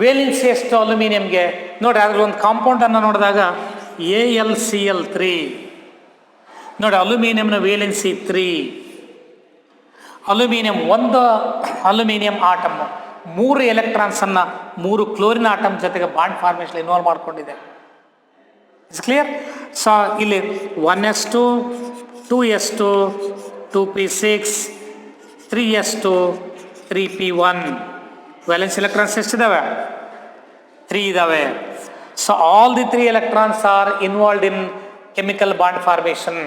Valency ಎಷ್ಟು ಅಲ್ಯೂಮಿನಿಯಂಗೆ ನೋಡಿ, ಅದ್ರಲ್ಲಿ ಒಂದು ಕಾಂಪೌಂಡ್ ಅನ್ನು ನೋಡಿದಾಗ AlCl3. ನೋಡಿ ಅಲ್ಯೂಮಿನಿಯಂನ ವೇಲೆನ್ಸಿ 3. ಒಂದು ಅಲ್ಯೂಮಿನಿಯಂ ಆಟಮ್ 3 ಎಲೆಕ್ಟ್ರಾನ್ಸನ್ನು 3 ಕ್ಲೋರಿನ್ ಆಟಮ್ ಜೊತೆಗೆ ಬಾಂಡ್ ಫಾರ್ಮೇಷನ್ ಇನ್ವಾಲ್ವ್ ಮಾಡ್ಕೊಂಡಿದೆ. It's clear? ಸೊ ಇಲ್ಲಿ 1s2 2s2 2p6 3s2 3p1 valence electrons ಎಷ್ಟಿದ್ದಾವೆ? 3 ಇದ್ದಾವೆ. So all the 3 electrons are involved in chemical bond formation.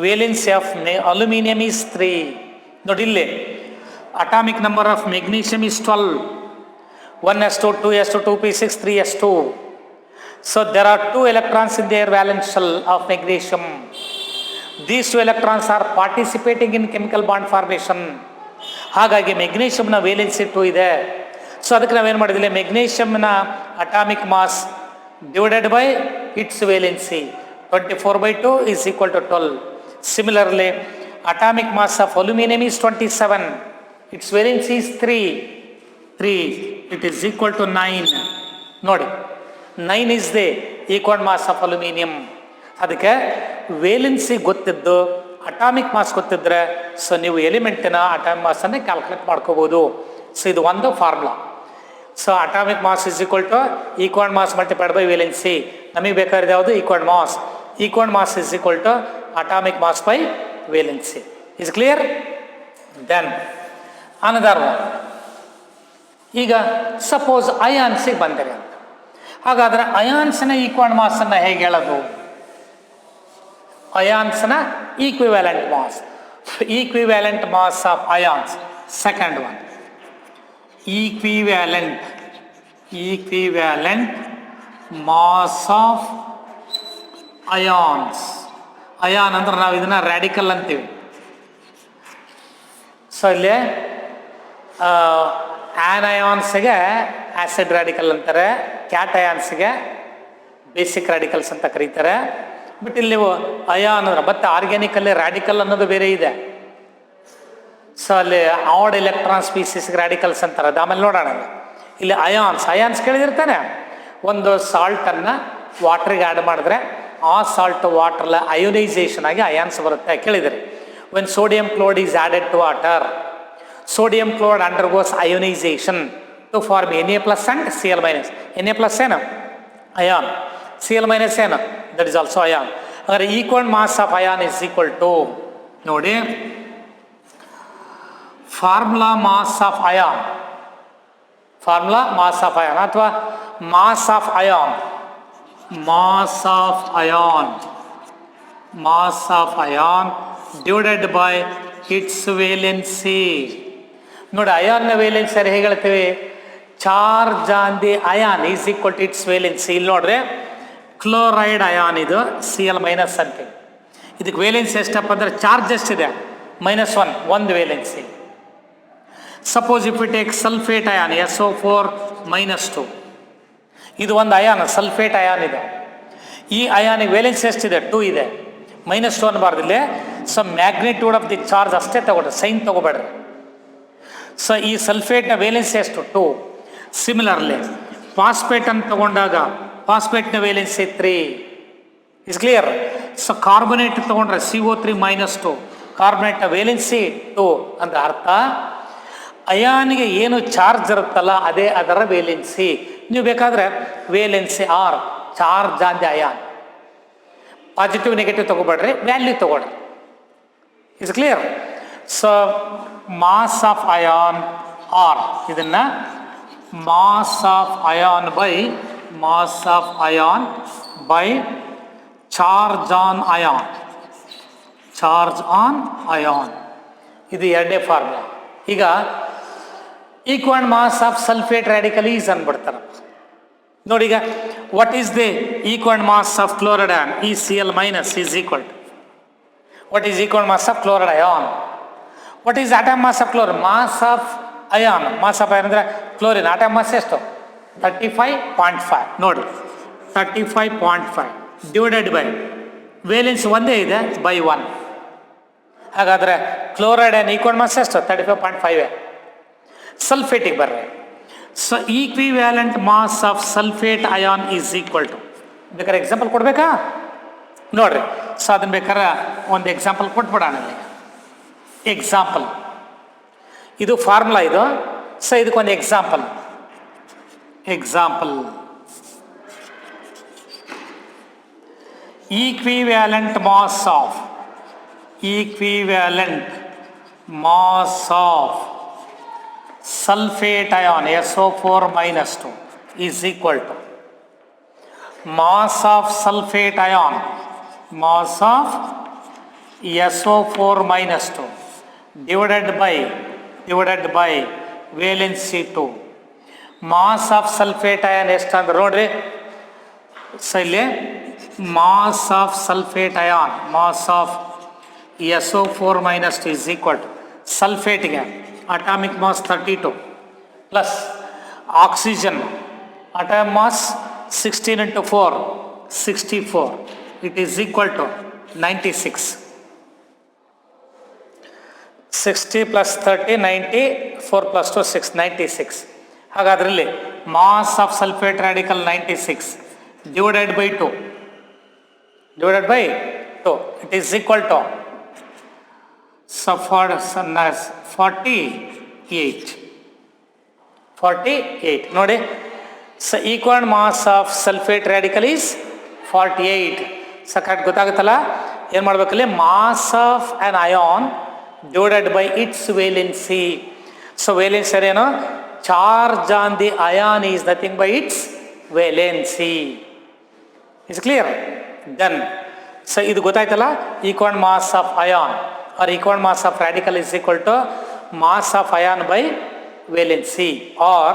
Valency of aluminium is 3. ನೋಡಿ ಇಲ್ಲಿ atomic number of magnesium is 12. 1s2 2s2 2p6 3s2. So there are 2 electrons in their valence shell of magnesium. These 2 electrons are participating in chemical bond formation. ಹಾಗಾಗಿ ಮೆಗ್ನೀಷಿಯಮ್ನ valency 2 ಇದೆ. So ಅದಕ್ಕೆ ನಾವೇನು ಮಾಡಿದಿಲ್ಲ, ಮೆಗ್ನೀಷಿಯಮ್ನ atomic mass divided by its valency 24/2 is equal to 12. Similarly, atomic mass of aluminum is 27. Its valency is 3. It is equal to 9. ನೋಡಿ 9 is the equal mass of aluminum. ಅದಕ್ಕೆ valency ಗೊತ್ತಿದ್ದು atomic mass ಗೊತ್ತಿದ್ರೆ so ನೀವು ಎಲಿಮೆಂಟಿನ ಅಟಾಮಿಕ್ ಮಾಸನ್ನೇ calculate ಮಾಡ್ಕೋಬೋದು. So ಇದು ಒಂದು formula. So atomic mass is equal to equal mass multiplied by valency. ನಮಗೆ ಬೇಕಾಗಿರೋದು ಯಾವುದು? Equal mass. Equal mass is equal to atomic mass by valency. Is clear? Then another one. ಈಗ ಸಪೋಸ್ ಅಯಾನ್ಸಿಗೆ ಬಂದರೆ ಅಂತ, ಹಾಗಾದರೆ ಅಯಾನ್ಸ್ನ ಈಕ್ವಲ್ ಮಾಸನ್ನು ಹೇಗೆ ಹೇಳೋದು? ಅಯಾನ್ಸ್ನ equivalent mass of ions. Second one equivalent mass of ions. Ion ಅಂದ್ರೆ ನಾವು ಇದನ್ನ ರ್ಯಾಡಿಕಲ್ ಅಂತೀವಿ. ಸೊ ಇಲ್ಲಿ ಆ್ಯನಯಾನ್ಸ್ಗೆ ಆ್ಯಸಿಡ್ ರ್ಯಾಡಿಕಲ್ ಅಂತಾರೆ, ಕ್ಯಾಟಯಾನ್ಸ್ಗೆ ಬೇಸಿಕ್ ರ್ಯಾಡಿಕಲ್ಸ್ ಅಂತ ಕರೀತಾರೆ. ಬಟ್ ಇಲ್ಲಿ ಅಯಾನ್ ಅಂದ್ರೆ ಮತ್ತೆ ಆರ್ಗ್ಯಾನಿಕಲ್ಲಿ ರ್ಯಾಡಿಕಲ್ ಅನ್ನೋದು ಬೇರೆ ಇದೆ. ಸೊ ಅಲ್ಲಿ ಆಡ್ ಎಲೆಕ್ಟ್ರಾನ್ ಸ್ಪೀಸೀಸ್ಗೆ ರ್ಯಾಡಿಕಲ್ಸ್ ಅಂತಾರೆ, ಅದು ಆಮೇಲೆ ನೋಡೋಣ. ಇಲ್ಲಿ ಅಯಾನ್ಸ್ ಕೇಳಿದಿರ್ತಾನೆ. ಒಂದು ಸಾಲ್ಟನ್ನು ವಾಟ್ರಿಗೆ ಆ್ಯಡ್ ಮಾಡಿದ್ರೆ ಆ ಸಾಲ್ಟ್ ವಾಟ್ರಲ್ಲ ಅಯೋನೈಸೇಷನ್ ಆಗಿ ಅಯಾನ್ಸ್ ಬರುತ್ತೆ, ಕೇಳಿದಿರಿ. When sodium chloride is added to water, sodium chloride undergoes ionization to form Na+ and Cl-. Na+ ಏನು? ಅಯಾನ್. Cl- ಏನು? That is also ion. ಅಂದರೆ equal mass of ion is equal to, ನೋಡಿ formula mass of ion ಅಥವಾ mass of ion divided by its valency. ನೋಡಿ ಅಯಾನ್ನ valency ಹೇಗೆ ಹೇಳ್ತೀವಿ? Charge on the ion is equal to its valency. ಇಲ್ಲಿ ನೋಡ್ರಿ chloride ion ಇದು Cl- ಅಂತೀವಿ. ಇದಕ್ಕೆ ವೇಲೆನ್ಸಿ ಎಷ್ಟಪ್ಪ ಅಂದರೆ ಚಾರ್ಜ್ ಎಷ್ಟಿದೆ? -1 ಒಂದು valency. Suppose if you take sulphate ion SO4 -2, ಇದು ಒಂದು ಅಯಾನ್, ಸಲ್ಫೇಟ್ ಅಯಾನ್ ಇದೆ. ಈ ಅಯಾನಿಗೆ ವೇಲೆನ್ಸಿ ಎಷ್ಟಿದೆ? 2 ಇದೆ. -2 ಅನ್ನಬಾರ್ದಿಲ್ಲ. So magnitude of the charge ಅಷ್ಟೇ ತಗೊಳ್ರಿ, ಸೈನ್ ತಗೋಬೇಡ್ರಿ. ಸೊ ಈ ಸಲ್ಫೇಟ್ನ ವೇಲೆನ್ಸಿ ಎಷ್ಟು? 2. ಸಿಮಿಲರ್ಲಿ ಫಾಸ್ಫೇಟ್ ಅಂತ ತಗೊಂಡಾಗ ಫಾಸ್ಫೇಟ್ನ valency 3. Is clear? So carbonate ತಗೊಂಡ್ರೆ CO3 -2, ಕಾರ್ಬೊನೇಟ್ನ ವೇಲೆನ್ಸಿ 2 ಅಂದ್ರೆ ಅರ್ಥ ಅಯಾನಿಗೆ ಏನು ಚಾರ್ಜ್ ಇರುತ್ತಲ್ಲ ಅದೇ ಅದರ ವೇಲೆನ್ಸಿ. ನೀವು ಬೇಕಾದರೆ valency or charge on the ion, positive negative ತಗೋಬೇಡ್ರಿ, ವ್ಯಾಲ್ಯೂ ತಗೊಳ್ರಿ. Is clear? So mass of ion or, ಇದನ್ನ mass of ion by charge on ion, ಇದು ಎರಡನೇ ಫಾರ್ಮುಲಾ. ಈಗ equal mass of sulphate radical is ಅಂದ್ಬಿಡ್ತಾರೆ. ನೋಡಿ ಈಗ what is the equal mass of chloride ion ECl minus is equal to what is equal mass of chloride ion. What is atom mass of chlorine? Mass of ion, mass of ion ಅಂದರೆ chlorine atom mass ಎಷ್ಟು? 35.5. ನೋಡಿ 35.5 divided by valence ಒಂದೇ ಇದೆ by 1. ಹಾಗಾದರೆ chloride ion equal mass ಎಷ್ಟು? 35.5. ಸಲ್ಫೇಟಿಗೆ ಬರ್ರಿ. So equivalent mass of sulphate ion is equal to, ಬೇಕಾದ್ರೆ ಎಕ್ಸಾಂಪಲ್ ಕೊಡಬೇಕಾ ನೋಡ್ರಿ. ಸೊ ಅದನ್ನ ಬೇಕಾದ್ರೆ ಒಂದು ಎಕ್ಸಾಂಪಲ್ ಕೊಟ್ಬಿಡೋಣ. ಎಕ್ಸಾಂಪಲ್ ಇದು ಫಾರ್ಮುಲಾ ಇದು. ಸೊ ಇದಕ್ಕೊಂದು example equivalent mass of sulfate ion SO4 minus 2 is equal to mass of sulfate ion SO4 minus 2 divided by valency 2. mass of sulfate ion ಎಷ್ಟು ಅಂದ್ರೆ ನೋಡ್ರಿ. ಸೊ ಇಲ್ಲಿ mass of sulfate ion mass of SO4 minus 2 is equal to sulfate atomic mass 32 plus oxygen atomic mass 16 into 4 64. It is equal to 96. 60 plus 30 90, 4 plus 2 6 96. ಹಾಗಾದ್ರಲ್ಲಿ mass of sulphate radical 96 divided by 2 it is equal to 48 ನೋಡಿ. So equal mass of sulphate radical is 48. So correct ಗೊತ್ತಾಗುತ್ತಲ್ಲ. ಏನು ಮಾಡ್ಬೇಕಲ್ಲಿ? Mass of an ion divided by its valency. So valency ಏನು? Charge on the ion is nothing by its valency. Is clear? Done. So ಇದು ಗೊತ್ತಾಯ್ತಲ್ಲ. Equal mass of ion or equal mass of radical is equal to mass of ion by valency or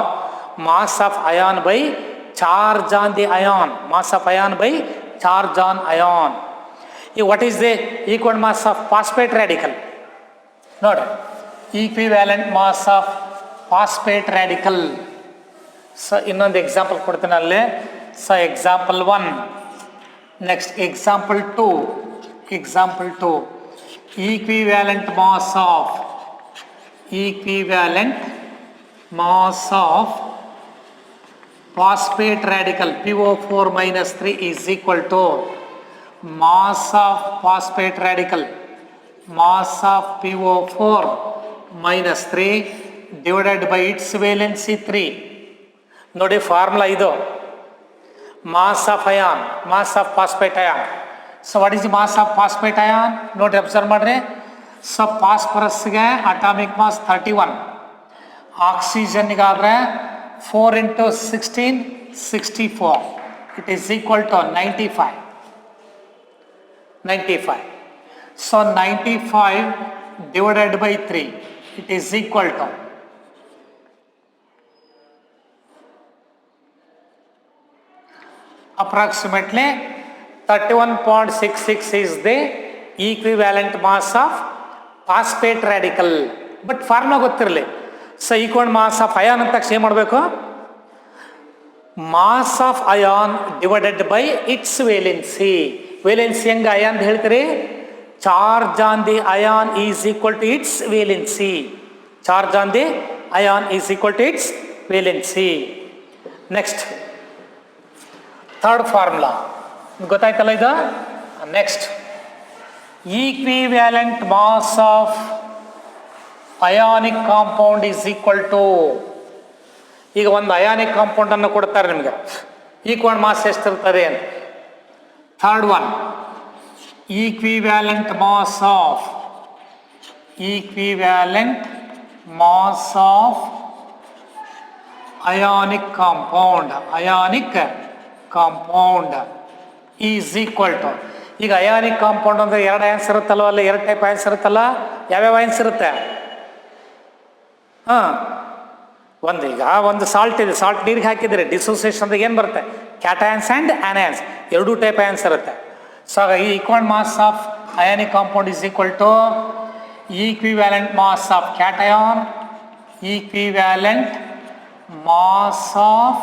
mass of ion by charge on the ion. Mass of ion by charge on ion. What is the equal mass of phosphate radical? Note equivalent mass of phosphate radical. So ಇನ್ನೊಂದು example ಕೊಡ್ತೀನಿ ಅಲ್ಲಿ. So example 1. Next example 2. equivalent mass of phosphate radical PO4 minus 3 is equal to mass of phosphate radical PO4 minus 3 divided by its valency 3. ನೋಡಿ formula ಇದು. mass of ion, mass of phosphate ion. So what is the mass of phosphate ion? ನೋಡ್ರಿ observe ಮಾಡ್ರಿ. So ಫಾಸ್ಫರಸ್ಗೆ atomic mass 31, ಆಕ್ಸಿಜನ್ಗಾದ್ರೆ 4 into 16 64. It is equal to 95. So 95 divided by 3 it is equal to approximately 31.66 is the equivalent mass of phosphate radical. But formula ಗೊತ್ತಿರಲಿ. So equal mass of ion ಅಂತ ಏನು ಮಾಡಬೇಕು? Mass of ion divided by its valency. Valency ಹೆಂಗೆ ion ಹೇಳ್ತೀರಿ? Charge on the ion is equal to its valency. Charge on the ion is equal to its valency. Next third formula ಗೊತ್ತಾಯ್ತಲ್ಲ ಇದು. Next equivalent mass of ionic compound is equal to. ಈಗ ಒಂದು ionic compound ಅನ್ನು ಕೊಡ್ತಾರೆ ನಿಮಗೆ, equal mass ಎಷ್ಟಿರ್ತದೆ ಅಂತ. Third one equivalent mass of ionic compound is equal to. ಈಗ ಅಯಾನಿಕ್ ಕಾಂಪೌಂಡ್ ಅಂದರೆ 2 ಅಯಾನ್ಸ್ ಇರುತ್ತಲ್ವ, ಅಲ್ಲಿ 2 ಟೈಪ್ ಅಯಾನ್ಸ್ ಇರುತ್ತಲ್ಲ. ಯಾವ್ಯಾವ ಅಯಾನ್ಸ್ ಇರುತ್ತೆ? ಈಗ ಒಂದು ಸಾಲ್ಟ್ ಇದೆ, ಸಾಲ್ಟ್ ನೀರಿಗೆ ಹಾಕಿದರೆ ಡಿಸೋಸಿಯೇಷನ್ ಅಂದ್ರೆ ಏನು ಬರುತ್ತೆ? ಕ್ಯಾಟಯಾನ್ಸ್ ಆ್ಯಂಡ್ ಆನಯಾನ್ಸ್, ಎರಡೂ ಟೈಪ್ ಆಯನ್ಸ್ ಇರುತ್ತೆ. ಸೊ ಹಾಗಾಗಿ equal mass of ionic compound is equal to equivalent mass of cation, equivalent mass of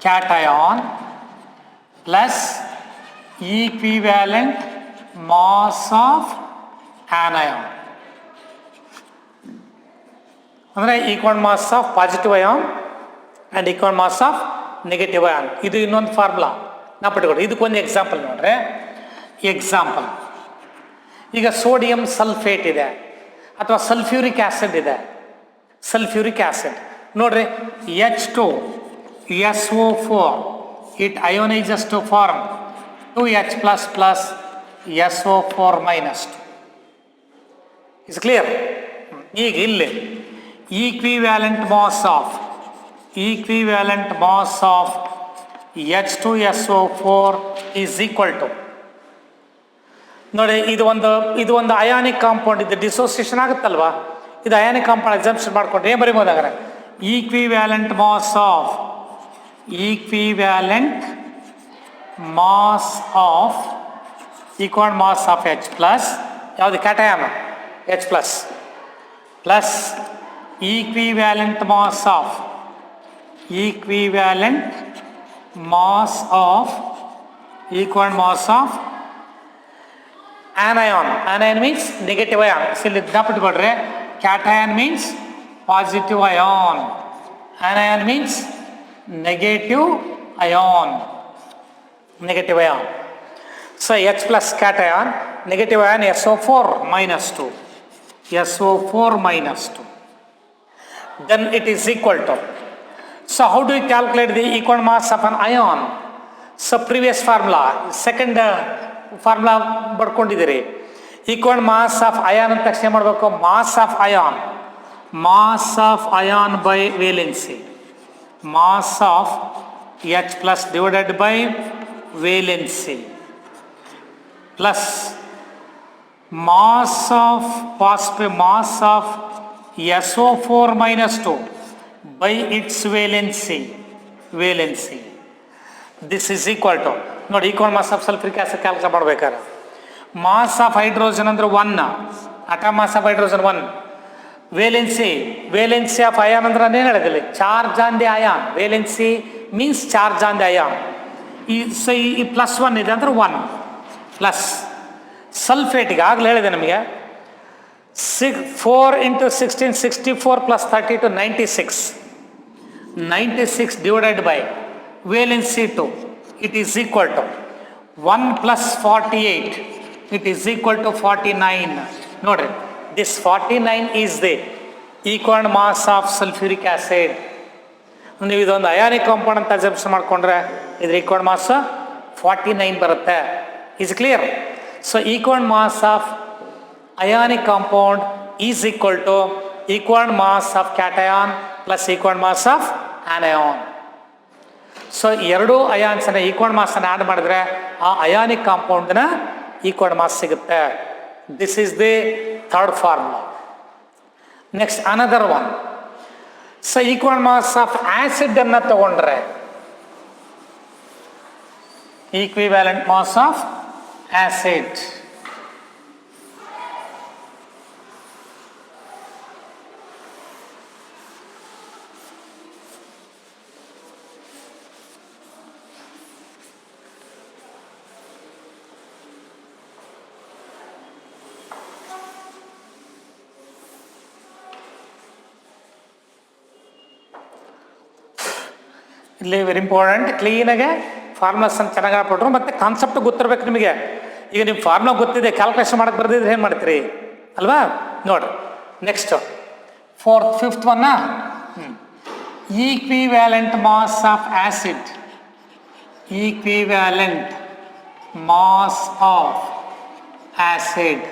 cation plus equivalent mass of anion. ಅಂದರೆ equal mass of positive ion and equal mass of negative ion. ಇದು ಇನ್ನೊಂದು formula ನಾವು ಪಟ್ಕೊಡ್ರಿ. ಇದಕ್ಕೊಂದು example ನೋಡ್ರಿ. Example, ಈಗ sodium sulphate ಇದೆ ಅಥವಾ sulphuric acid ಇದೆ. ಸಲ್ಫ್ಯೂರಿಕ್ ಆ್ಯಸಿಡ್ ನೋಡ್ರಿ, H2SO4 it ionises to form 2H++ SO4 -2. Is clear? ಈಗ ಇಲ್ಲಿ equivalent mass of H2SO4 is equal to, ನೋಡಿ ಇದು ಒಂದು ಅಯಾನಿಕ್ ಕಾಂಪೌಂಡ್, ಇದು ಡಿಸೋಸಿಯೇಷನ್ ಆಗುತ್ತಲ್ವಾ, ಇದು ಅಯಾನಿಕ್ ಕಾಂಪೌಂಡ್ ಎಕ್ಸಾಂಪ್ಷನ್ ಮಾಡ್ಕೊಂಡು ಏನು ಬರೀಬೋದಾಗ್ರೆ? Equivalent mass of H plus ಯಾವುದು cation H plus equivalent mass of anion. Anion means negative ion. ಇಲ್ಲಿ ಜ್ಞಾಪಿಟ್ಕೊಳ್ರಿ, cation means positive ion, anion means negative ion. So H plus cation, negative ion SO4 -2. Then it is equal to. So how do you calculate the equal mass of an ion? So previous formula, second formula ಬರ್ಕೊಂಡಿದ್ದೀರಿ. Equal mass of ion ಅಂತ ತಕ್ಷಣ ಮಾಡಬೇಕು, mass of ion by valency, mass of H plus divided by valency plus mass of SO4 -2 by its valency. This is equal to, ನೋಡಿ equal mass of sulphuric acid calculate ಮಾಡ್ಬೇಕಾದ್ರೆ mass of hydrogen ಅಂದ್ರೆ 1, atom mass of hydrogen 1, valency of ion ಅಂದ್ರೆ ಏನು ಹೇಳಿದಿಲ್ಲ, charge on the ion. Valency means charge on the ion. ಈ +1 ಇದೆ ಅಂದ್ರೆ 1 plus ಸಲ್ಫೇಟಿಗೆ ಆಗಲೇ ಹೇಳಿದೆ ನಮಗೆ 4 × 16 64 + 32 96 divided by valency 2, it is equal to 1 + 48, it is equal to 49. ನೋಡ್ರಿ, this 49 is the equal mass of sulfuric acid. ನೀವು ಇದೊಂದು ಅಯಾನಿಕ್ ಕಾಂಪೌಂಡ್ ಅಂತ ಅಸಂಪ್ಷನ್ ಮಾಡ್ಕೊಂಡ್ರೆ ಇದ್ರ ಈಕ್ವಲ್ ಮಾಸ್ 49 ಬರುತ್ತೆ. Is clear? So equal mass of ionic compound is equal to equal mass of cation plus equal mass of anion. So ಎರಡೂ ಅಯಾನ್ಸನ್ನ equal ಮಾಸನ್ನು add ಮಾಡಿದ್ರೆ ಆ ಅಯಾನಿಕ್ ಕಾಂಪೌಂಡ್ನ ಈಕ್ವಲ್ ಮಾಸ್ ಸಿಗುತ್ತೆ. This is the third formula. Next another one. So equal mass of acid ಅನ್ನು ತಗೊಂಡ್ರೆ equivalent mass of acid ಇಲ್ಲಿ ವೆರಿ ಇಂಪಾರ್ಟೆಂಟ್. ಕ್ಲೀನಾಗೆ ಫಾರ್ಮುಲಾಸನ್ನು ಚೆನ್ನಾಗಿ ಹಾಕ್ಬಿಟ್ರು, ಮತ್ತು ಕಾನ್ಸೆಪ್ಟ್ ಗೊತ್ತಿರ್ಬೇಕು ನಿಮಗೆ. ಈಗ ನಿಮ್ಮ ಫಾರ್ಮುಲಾ ಗೊತ್ತಿದೆ, ಕ್ಯಾಲ್ಕುಲೇಷನ್ ಮಾಡಕ್ಕೆ ಬರ್ದಿದ್ರೆ ಏನು ಮಾಡ್ತೀರಿ ಅಲ್ವಾ? ನೋಡ್ರಿ ನೆಕ್ಸ್ಟ್ ಫಿಫ್ತ್ ಒನ್ನ equivalent mass of acid. Equivalent mass of acid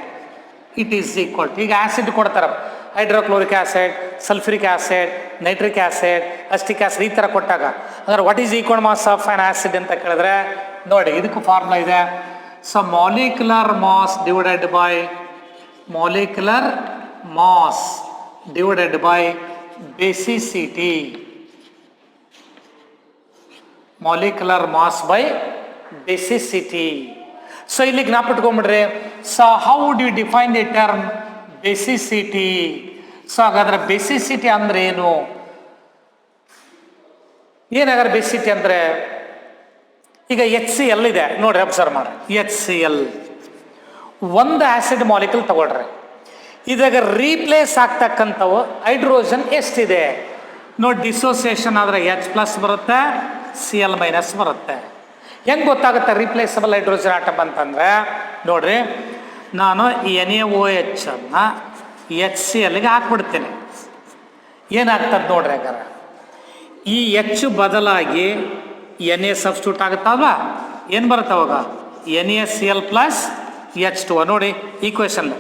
it is equal to, ಈಗ ಆಸಿಡ್ ಕೊಡ್ತಾರೆ, hydrochloric acid, sulphuric acid, nitric acid, acetic acid, ಈ ಥರ ಕೊಟ್ಟಾಗ ಅಂದ್ರೆ what is equal mass of an acid ಅಂತ ಕೇಳಿದ್ರೆ ನೋಡಿ ಇದಕ್ಕೂ ಫಾರ್ಮುಲಾ ಇದೆ. So molecular mass divided by basicity, molecular mass by basicity. So ಇಲ್ಲಿ ಜ್ಞಾಪಿಟ್ಕೊಂಡ್ಬಿಡ್ರಿ. So how would you define the term basicity? So ಹಾಗಾದ್ರೆ ಬೇಸಿಸಿಟಿ ಅಂದ್ರೆ ಏನು? ಏನಾಗಾದ್ರೆ ಬೇಸಿಸಿಟಿ ಅಂದ್ರೆ ಈಗ HCl ಇದೆ ನೋಡ್ರಿ, ಅಬ್ಸರ್ವ್ ಮಾಡ್ರಿ. HCl ಒಂದು ಆಸಿಡ್ ಮಾಲಿಕ್ಯೂಲ್ ತಗೊಳ್ರಿ, ಇದಾಗ ರೀಪ್ಲೇಸ್ ಆಗ್ತಕ್ಕಂಥವು ಹೈಡ್ರೋಜನ್ ಎಷ್ಟಿದೆ ನೋಡಿ. ಡಿಸೋಸಿಯೇಷನ್ ಆದರೆ H+ ಬರುತ್ತೆ, Cl- ಬರುತ್ತೆ. ಹೆಂಗೆ ಗೊತ್ತಾಗುತ್ತೆ ರೀಪ್ಲೇಸಬಲ್ ಹೈಡ್ರೋಜನ್ ಆಟಮ್ ಅಂತಂದ್ರೆ ನೋಡ್ರಿ, ನಾನು NaOH ಅನ್ನು HClಗೆ ಹಾಕ್ಬಿಡ್ತೇನೆ. ಏನಾಗ್ತದೆ ನೋಡ್ರಿ, ಹಾಗಾದ್ರೆ ಈ H ಬದಲಾಗಿ Na ಸಬ್ಸ್ಟಿಟ್ಯೂಟ್ ಆಗುತ್ತಲ್ವಾ, ಏನು ಬರುತ್ತೆ ಅವಾಗ? NaCl + H2O. ನೋಡಿ ಈಕ್ವೇಷನ್,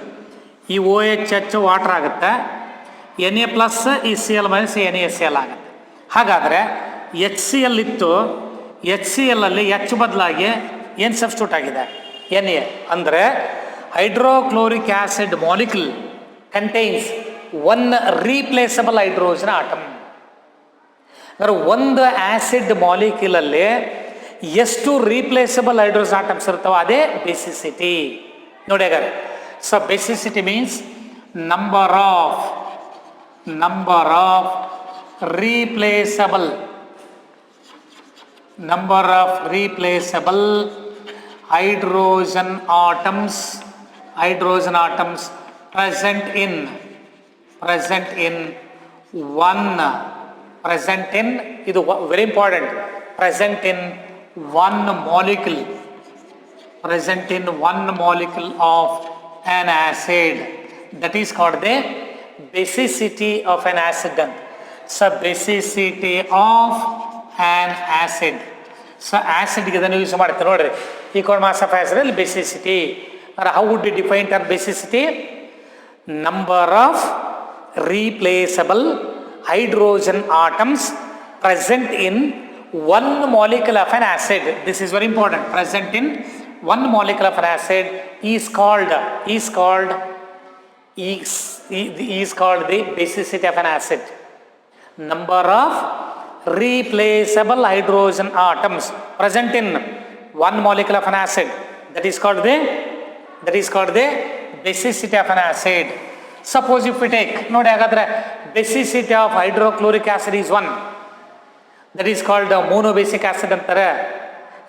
ಈ OH ವಾಟರ್ ಆಗುತ್ತೆ, Na+ ಈ Cl - NaCl ಆಗುತ್ತೆ. ಹಾಗಾದರೆ HCl ಇತ್ತು, HCl ಅಲ್ಲಿ H ಬದಲಾಗಿ ಏನು ಸಬ್ಸ್ಟಿಟ್ಯೂಟ್ ಆಗಿದೆ? Na. ಅಂದರೆ hydrochloric acid molecule contains one replaceable hydrogen atom. ಅಂದರೆ ಒಂದು ಆಸಿಡ್ ಮಾಲಿಕ್ಯೂಲಲ್ಲಿ ಎಷ್ಟು ರೀಪ್ಲೇಸಬಲ್ ಹೈಡ್ರೋಜನ್ ಆಟಮ್ಸ್ ಇರ್ತಾವೆ, ಅದೇ ಬೇಸಿಸಿಟಿ. ನೋಡಿ ಹಾಗಾದ್ರೆ, so basicity means number of replaceable hydrogen atoms present in ಇದು very important, present in one molecule of an acid. That is called the basicity of an acid. So basicity of an acid. So ಆ್ಯಸಿಡ್ಗೆ ಇದನ್ನು use ಮಾಡ್ತೀವಿ ನೋಡ್ರಿ. Equal mass of acid ಅಲ್ಲಿ basicity. How would you define term basicity? Number of replaceable hydrogen atoms present in one molecule of an acid. This is very important. Present in one molecule of an acid is called the basicity of an acid. Number of replaceable hydrogen atoms present in one molecule of an acid, that is called the basicity of an acid. Suppose if we take ನೋಡಿ, ಹಾಗಾದ್ರೆ basicity of hydrochloric acid is 1, that is called monobasic acid ಅಂತಾರೆ.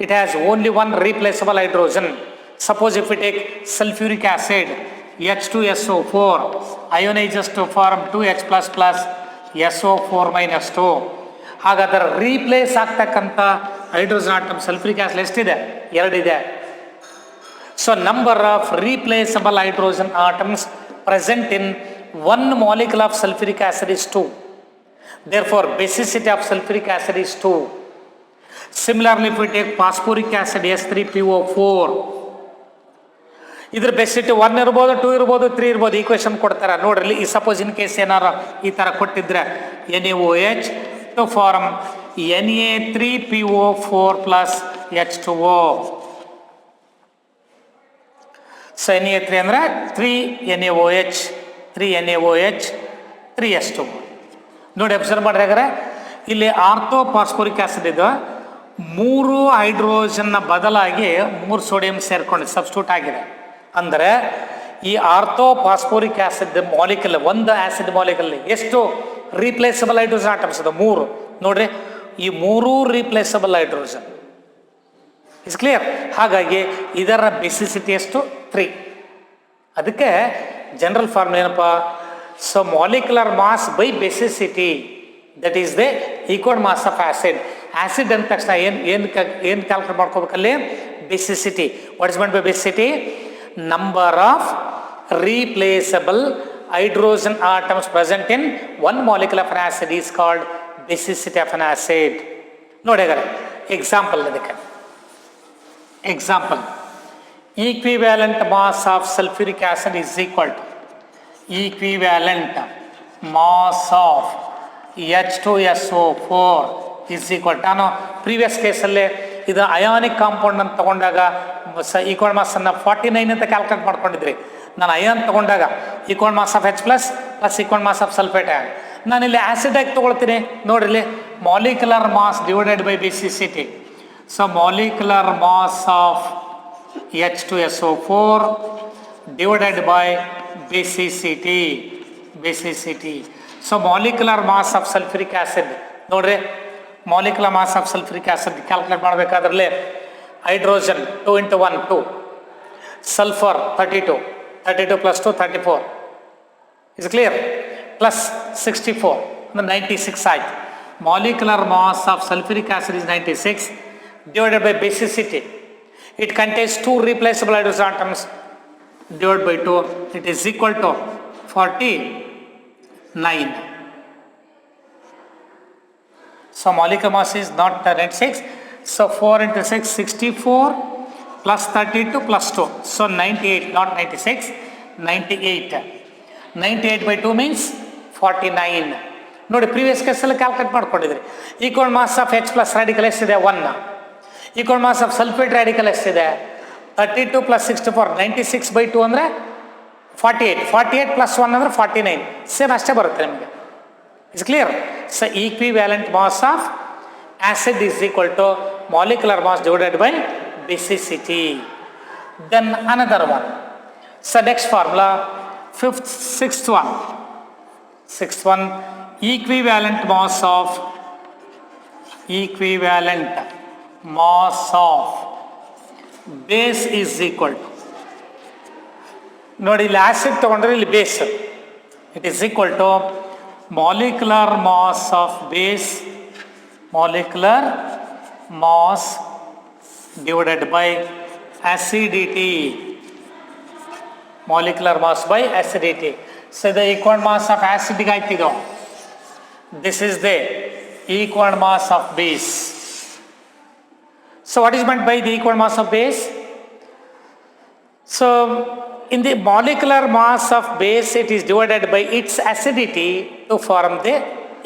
It has only one replaceable hydrogen. Suppose if we take sulfuric acid, H2SO4 ionizes to form 2H++ SO4 - 2. ಹಾಗಾದ್ರೆ replace ಆಗ್ತಕ್ಕಂಥ hydrogen atom sulphuric acid ಎಷ್ಟಿದೆ? 2 ಇದೆ. So number of replaceable hydrogen atoms present in one molecule of sulphuric acid is 2. Therefore basicity of sulfuric acid is 2. Similarly, if we take phosphoric acid S3PO4, ಇದ್ರ ಬೆಸಿಟಿ 1 ಇರ್ಬೋದು, 2 ಇರ್ಬೋದು, 3 ಇರ್ಬೋದು. Equation ಕೊಡ್ತಾರೆ ನೋಡ್ರಿ. ಈ suppose in case ಏನಾರ ಈ ಥರ ಕೊಟ್ಟಿದ್ರೆ NaOH to form Na3PO4 + H2O. So Na3 ಅಂದರೆ 3NaOH 3H2O. ನೋಡಿ ಅಬ್ಸರ್ವ್ ಮಾಡ್ರಿ. ಹಾಗಾದ್ರೆ ಇಲ್ಲಿ ಆರ್ಥೋಫಾಸ್ಫೋರಿಕ್ ಆಸಿಡ್ ಇದು 3 ಹೈಡ್ರೋಜನ್ನ ಬದಲಾಗಿ 3 ಸೋಡಿಯಂ ಸೇರ್ಕೊಂಡು ಸಬ್ಸ್ಟಿಟ್ಯೂಟ್ ಆಗಿದೆ. ಅಂದರೆ ಈ ಆರ್ಥೋಫಾಸ್ಫೋರಿಕ್ ಆಸಿಡ್ ಮಾಲಿಕ್ಯೂಲ್, ಒಂದು ಆಸಿಡ್ ಮಾಲಿಕ್ಯೂಲ್ ಎಷ್ಟು ರೀಪ್ಲೇಸಬಲ್ ಹೈಡ್ರೋಜನ್ ಆಟಮ್ಸ್ ಅದು? 3. ನೋಡ್ರಿ, ಈ 3 ರೀಪ್ಲೇಸಬಲ್ ಹೈಡ್ರೋಜನ್ ಇಸ್ ಕ್ಲಿಯರ್. ಹಾಗಾಗಿ ಇದರ ಬೇಸಿಸಿಟಿ ಎಷ್ಟು? 3. ಅದಕ್ಕೆ ಜನರಲ್ ಫಾರ್ಮುಲಾ ಏನಪ್ಪ? So molecular mass by basicity, that is the equal mass of acid. Acid ಅಂದ ತಕ್ಷಣ ಏನು ಕ್ಯಾಲ್ಕುಲೇಟ್ ಮಾಡ್ಕೋಬೇಕಲ್ಲಿ? Basicity. What is mean by basicity? Number of replaceable hydrogen atoms present in one molecule of an acid is called basicity of an acid. ನೋಡಿ ಹಾಗಾದ್ರೆ example, ಅದಕ್ಕೆ example, equivalent mass of sulfuric acid is equal to equivalent mass of H2SO4 is equal to, ನಾನು previous ಕೇಸಲ್ಲೇ ಇದು ionic compound ಅಂತ ತಗೊಂಡಾಗ equal mass ಅನ್ನು 49 ಅಂತ calculate ಮಾಡ್ಕೊಂಡಿದ್ರಿ. ನಾನು ಅಯಾನ್ ತಗೊಂಡಾಗ equal mass of H+ + equal mass of sulphate add. ನಾನಿಲ್ಲಿ acid ಆಗಿ ತೊಗೊಳ್ತೀನಿ ನೋಡ್ರಿ, molecular mass divided by basicity. So molecular mass of H2SO4 divided by basicity. So molecular mass of sulfuric acid ನೋಡ್ರಿ, molecular mass of sulfuric acid calculate ಮಾಡಬೇಕಾದ್ರಲ್ಲಿ hydrogen 2 into 1 2, sulfur 32, 32 plus 2 34, is clear, plus 64 96 ಆಯ್ತು. molecular mass of sulfuric acid is 96 divided by basicity. It contains 2 replaceable hydrogen atoms divided by 2. It is equal to 49. So molecular mass is not 96. So 4 into 6, 64 plus 32 plus 2. So 98, not 96, 98. 98 by 2 means 49. ನೋಡಿ, previous ಕೇಸಲ್ಲಿ calculate ಮಾಡ್ಕೊಂಡಿದ್ರಿ. Equal mass of H plus radical ಎಷ್ಟಿದೆ? 1. Equal mass of sulphate radical ಎಷ್ಟಿದೆ? 32 plus 64, 96 by 2 ಅಂದರೆ 48, 48 plus 1 ಅಂದರೆ 49, same ಅಷ್ಟೇ ಬರುತ್ತೆ ನಿಮಗೆ. It's clear? So equivalent mass of acid is equal to molecular mass divided by basicity. Then another one. So next formula, sixth one, equivalent mass of base is equal to, ನೋಡಿ ಇಲ್ಲಿ acid ತಗೊಂಡ್ರೆ ಇಲ್ಲಿ base, it is equal to molecular mass of base, molecular mass divided by acidity, molecular mass by acidity. So the equal mass of acid ಆಯ್ತಿದ್ದು, this is the equal mass of base. So what is meant by the equal mass of base? So in the molecular mass of base, it is divided by its acidity to form the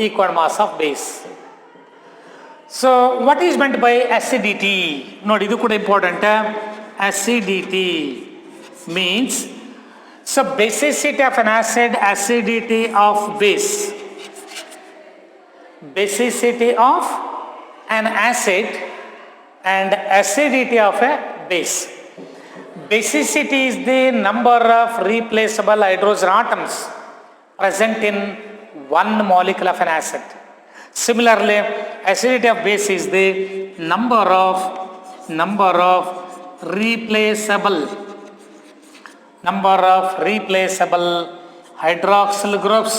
equal mass of base. So what is meant by acidity? ನೋಡಿ, ಇದು ಕೂಡ important. Acidity means, so basicity of an acid, acidity of base. Basicity of an acid and acidity of a base. Basicity is the number of replaceable hydrogen atoms present in one molecule of an acid. Similarly, acidity of base is the number of replaceable hydroxyl groups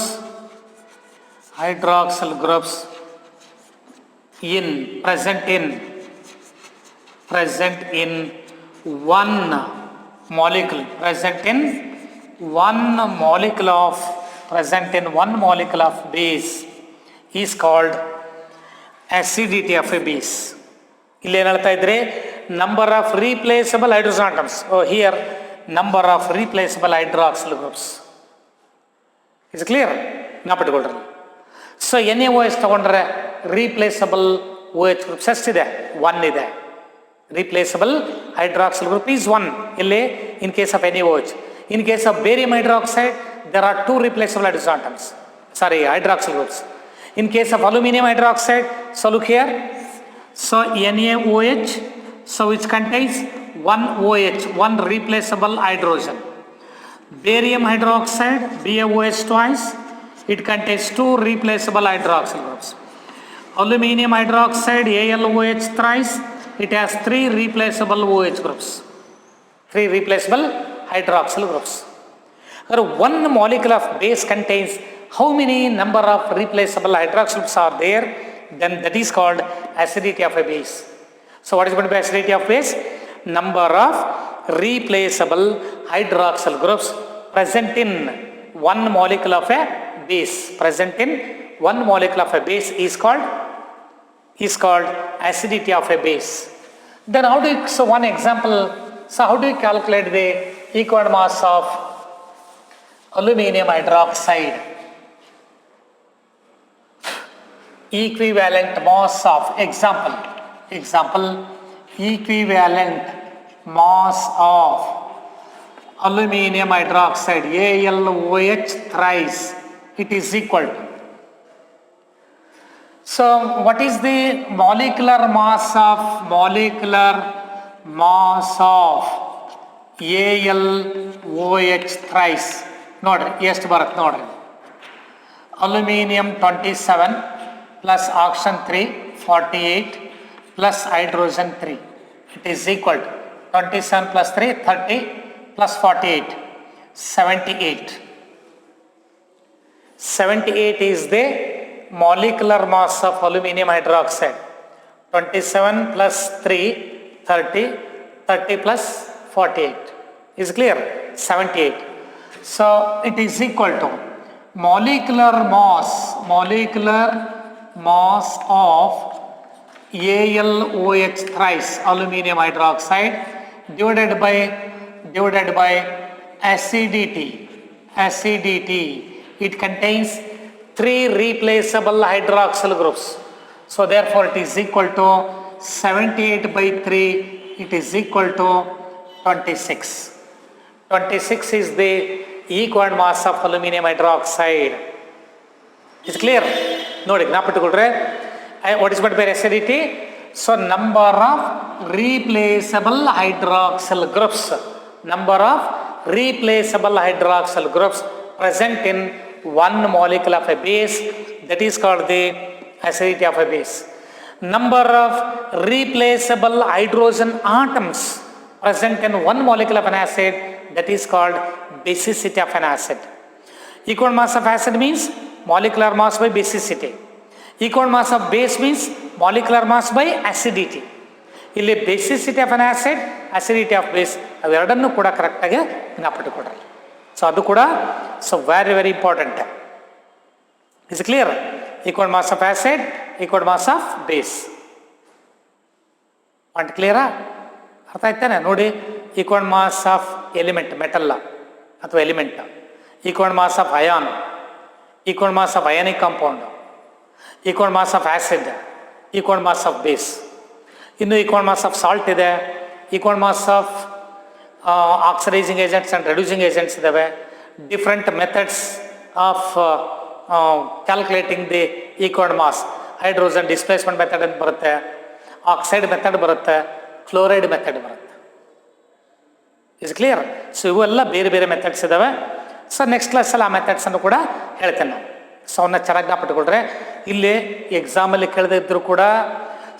present in one molecule of base is called acidity of a base. ಇಲ್ಲಿ ಏನು ಹೇಳ್ತಾ ಇದ್ರಿ? Number of replaceable hydrogen atoms. Here number of replaceable hydroxyl groups. Is clear? ಜ್ಞಾಪಕಗೊಳ್ರಿ. So NaOH ತಗೊಂಡ್ರೆ replaceable OH groups ಎಷ್ಟಿದೆ? 1 ಇದೆ. Replaceable hydroxyl group is 1 ಇಲ್ಲಿ in case of NaOH. In case of barium hydroxide there are 2 replaceable hydrogen atoms, hydroxyl groups. In case of aluminum hydroxide, so look here, so NaOH, so which contains 1 OH, 1 replaceable hydrogen. Barium hydroxide, BaOH twice, it contains 2 replaceable hydroxyl groups. Aluminum hydroxide, AlOH thrice, it has 3 replaceable OH groups, 3 replaceable hydroxyl groups. One molecule of base contains how many number of replaceable hydroxyl groups are there? Then that is called acidity of a base. So what is meant by acidity of base? Number of replaceable hydroxyl groups present in one molecule of a base. Present in one molecule of a base is called acidity of a base. Then how do you, so one example, so how do you calculate the equal mass of aluminum hydroxide? Equivalent mass of example equivalent mass of aluminum hydroxide AlOH thrice, it is equal to So what is the molecular mass of AlOH thrice? ನೋಡ್ರಿ ಎಷ್ಟು ಬರುತ್ತೆ ನೋಡ್ರಿ. Aluminium 27 plus oxygen 3 48 plus hydrogen 3. It is equal to 27 plus 3 30 plus 48 78. 78 is the molecular mass of aluminum hydroxide. 27 plus 3 30 30 plus 48 is clear. 78. So it is equal to molecular mass of AlOH thrice aluminum hydroxide divided by acidity. It contains 3 replaceable hydroxyl groups. So therefore it is equal to 78 by 3, it is equal to 26. 26 is the equal mass of aluminum hydroxide. Is clear? ನೋಡಿ ಜ್ಞಾಪಕಟ್ಕೊಳ್ರೆ what is meant by acidity? So number of replaceable hydroxyl groups present in one molecule of a base, that is called the acidity of a base. Number of replaceable hydrogen atoms present in one molecule of an acid, that is called basicity of an acid. Equal mass of acid means molecular mass by basicity. Equal mass of base means molecular mass by acidity. ಇಲ್ಲಿ basicity of an acid, acidity of base ಅವೆರಡನ್ನೂ ಕೂಡ ಕರೆಕ್ಟಾಗಿ ಜ್ಞಾಪಕಟ್ಕೊಡ್ರಿ. So ಅದು ಕೂಡ very very important. Is clear? Equal mass of acid, equal mass of base. Point ಕ್ಲಿಯರಾ? ಅರ್ಥ ಆಯ್ತಾನೆ? ನೋಡಿ, equal mass of element metal ಅಥವಾ element, equal mass of ion, equal mass of ionic compound, equal mass of acid, equal mass of base. ಇನ್ನು equal mass of salt ಇದೆ, equal mass of oxidising agents and reducing agents ಇದ್ದಾವೆ. Different methods of calculating the equal mass. Hydrogen displacement method ಅಂತ ಬರುತ್ತೆ, oxide method ಬರುತ್ತೆ, fluoride method ಬರುತ್ತೆ. Is clear? So ಇವೆಲ್ಲ ಬೇರೆ ಬೇರೆ ಮೆಥಡ್ಸ್ ಇದ್ದಾವೆ. ಸೊ ನೆಕ್ಸ್ಟ್ ಕ್ಲಾಸಲ್ಲಿ ಆ ಮೆಥಡ್ಸನ್ನು ಕೂಡ ಹೇಳ್ತೇನೆ ನಾವು. ಸೊ ಅವನ್ನ ಚೆನ್ನಾಗಿ ಜ್ಞಾಪಕಟ್ಕೊಳ್ರೆ. ಇಲ್ಲಿ ಎಕ್ಸಾಮಲ್ಲಿ ಕೇಳದೇ ಇದ್ದರೂ ಕೂಡ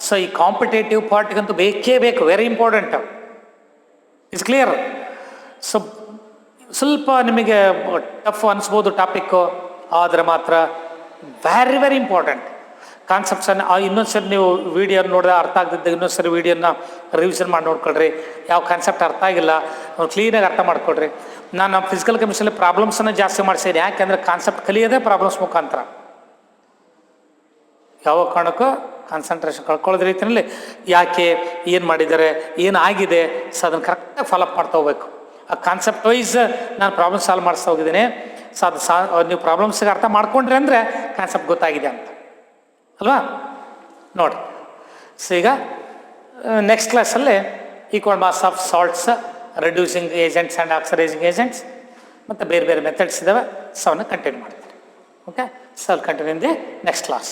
ಸೊ ಈ ಕಾಂಪಿಟೇಟಿವ್ ಪಾರ್ಟ್ಗಂತೂ ಬೇಕೇ ಬೇಕು, very important. Is clear? So ಸ್ವಲ್ಪ ನಿಮಗೆ ಟಫ್ ಅನಿಸ್ಬೋದು ಟಾಪಿಕ್ಕು, ಆದರೆ ಮಾತ್ರ ವೆರಿ ವೆರಿ ಇಂಪಾರ್ಟೆಂಟ್ ಕಾನ್ಸೆಪ್ಟ್ಸನ್ನು. ಇನ್ನೊಂದು ಸರಿ ನೀವು ವೀಡಿಯೋ ನೋಡಿದ್ರೆ ಅರ್ಥ ಆಗ್ತಿದ್ದಾಗ ಇನ್ನೊಂದು ಸರಿ ವೀಡಿಯೋನ ರಿವಿಷನ್ ಮಾಡಿ ನೋಡ್ಕೊಳ್ರಿ. ಯಾವ ಕಾನ್ಸೆಪ್ಟ್ ಅರ್ಥ ಆಗಿಲ್ಲ ಕ್ಲೀನಾಗಿ ಅರ್ಥ ಮಾಡ್ಕೊಳ್ರಿ. ನಾನು ಫಿಸಿಕಲ್ ಕೆಮಿಸ್ಟ್ರಿಯಲ್ಲಿ ಪ್ರಾಬ್ಲಮ್ಸನ್ನು ಜಾಸ್ತಿ ಮಾಡಿಸಿದ್ದೀನಿ. ಯಾಕೆಂದರೆ ಕಾನ್ಸೆಪ್ಟ್ ಕಲಿಯೋದೇ ಪ್ರಾಬ್ಲಮ್ಸ್ ಮುಖಾಂತರ. ಯಾವ ಕಾರಣಕ್ಕೂ ಕಾನ್ಸಂಟ್ರೇಷನ್ ಕಳ್ಕೊಳ್ಳೋದ ರೀತಿಯಲ್ಲಿ ಯಾಕೆ, ಏನು ಮಾಡಿದ್ದಾರೆ, ಏನಾಗಿದೆ, ಸೊ ಅದನ್ನು ಕರೆಕ್ಟಾಗಿ ಫಾಲೋಅಪ್ ಮಾಡ್ತಾ ಹೋಗ್ಬೇಕು. ಆ ಕಾನ್ಸೆಪ್ಟ್ ವೈಸ್ ನಾನು ಪ್ರಾಬ್ಲಮ್ ಸಾಲ್ವ್ ಮಾಡಿಸ್ತಾ ಹೋಗಿದ್ದೀನಿ. ಸೊ ಅದು ನೀವು ಪ್ರಾಬ್ಲಮ್ಸ್ಗೆ ಅರ್ಥ ಮಾಡ್ಕೊಂಡ್ರಿ ಅಂದರೆ ಕಾನ್ಸೆಪ್ಟ್ ಗೊತ್ತಾಗಿದೆ ಅಂತ ಅಲ್ವಾ? ನೋಡಿ, ಸೊ ಈಗ ನೆಕ್ಸ್ಟ್ ಕ್ಲಾಸಲ್ಲಿ equal mass of salts, reducing agents and oxidising agents ಮತ್ತು ಬೇರೆ ಬೇರೆ ಮೆಥಡ್ಸ್ ಇದ್ದಾವೆ. ಸೊ ಅವನ್ನ ಕಂಟಿನ್ಯೂ ಮಾಡ್ತಾರೆ. ಓಕೆ, ಸೊ ಅಲ್ಲಿ continue in the next class.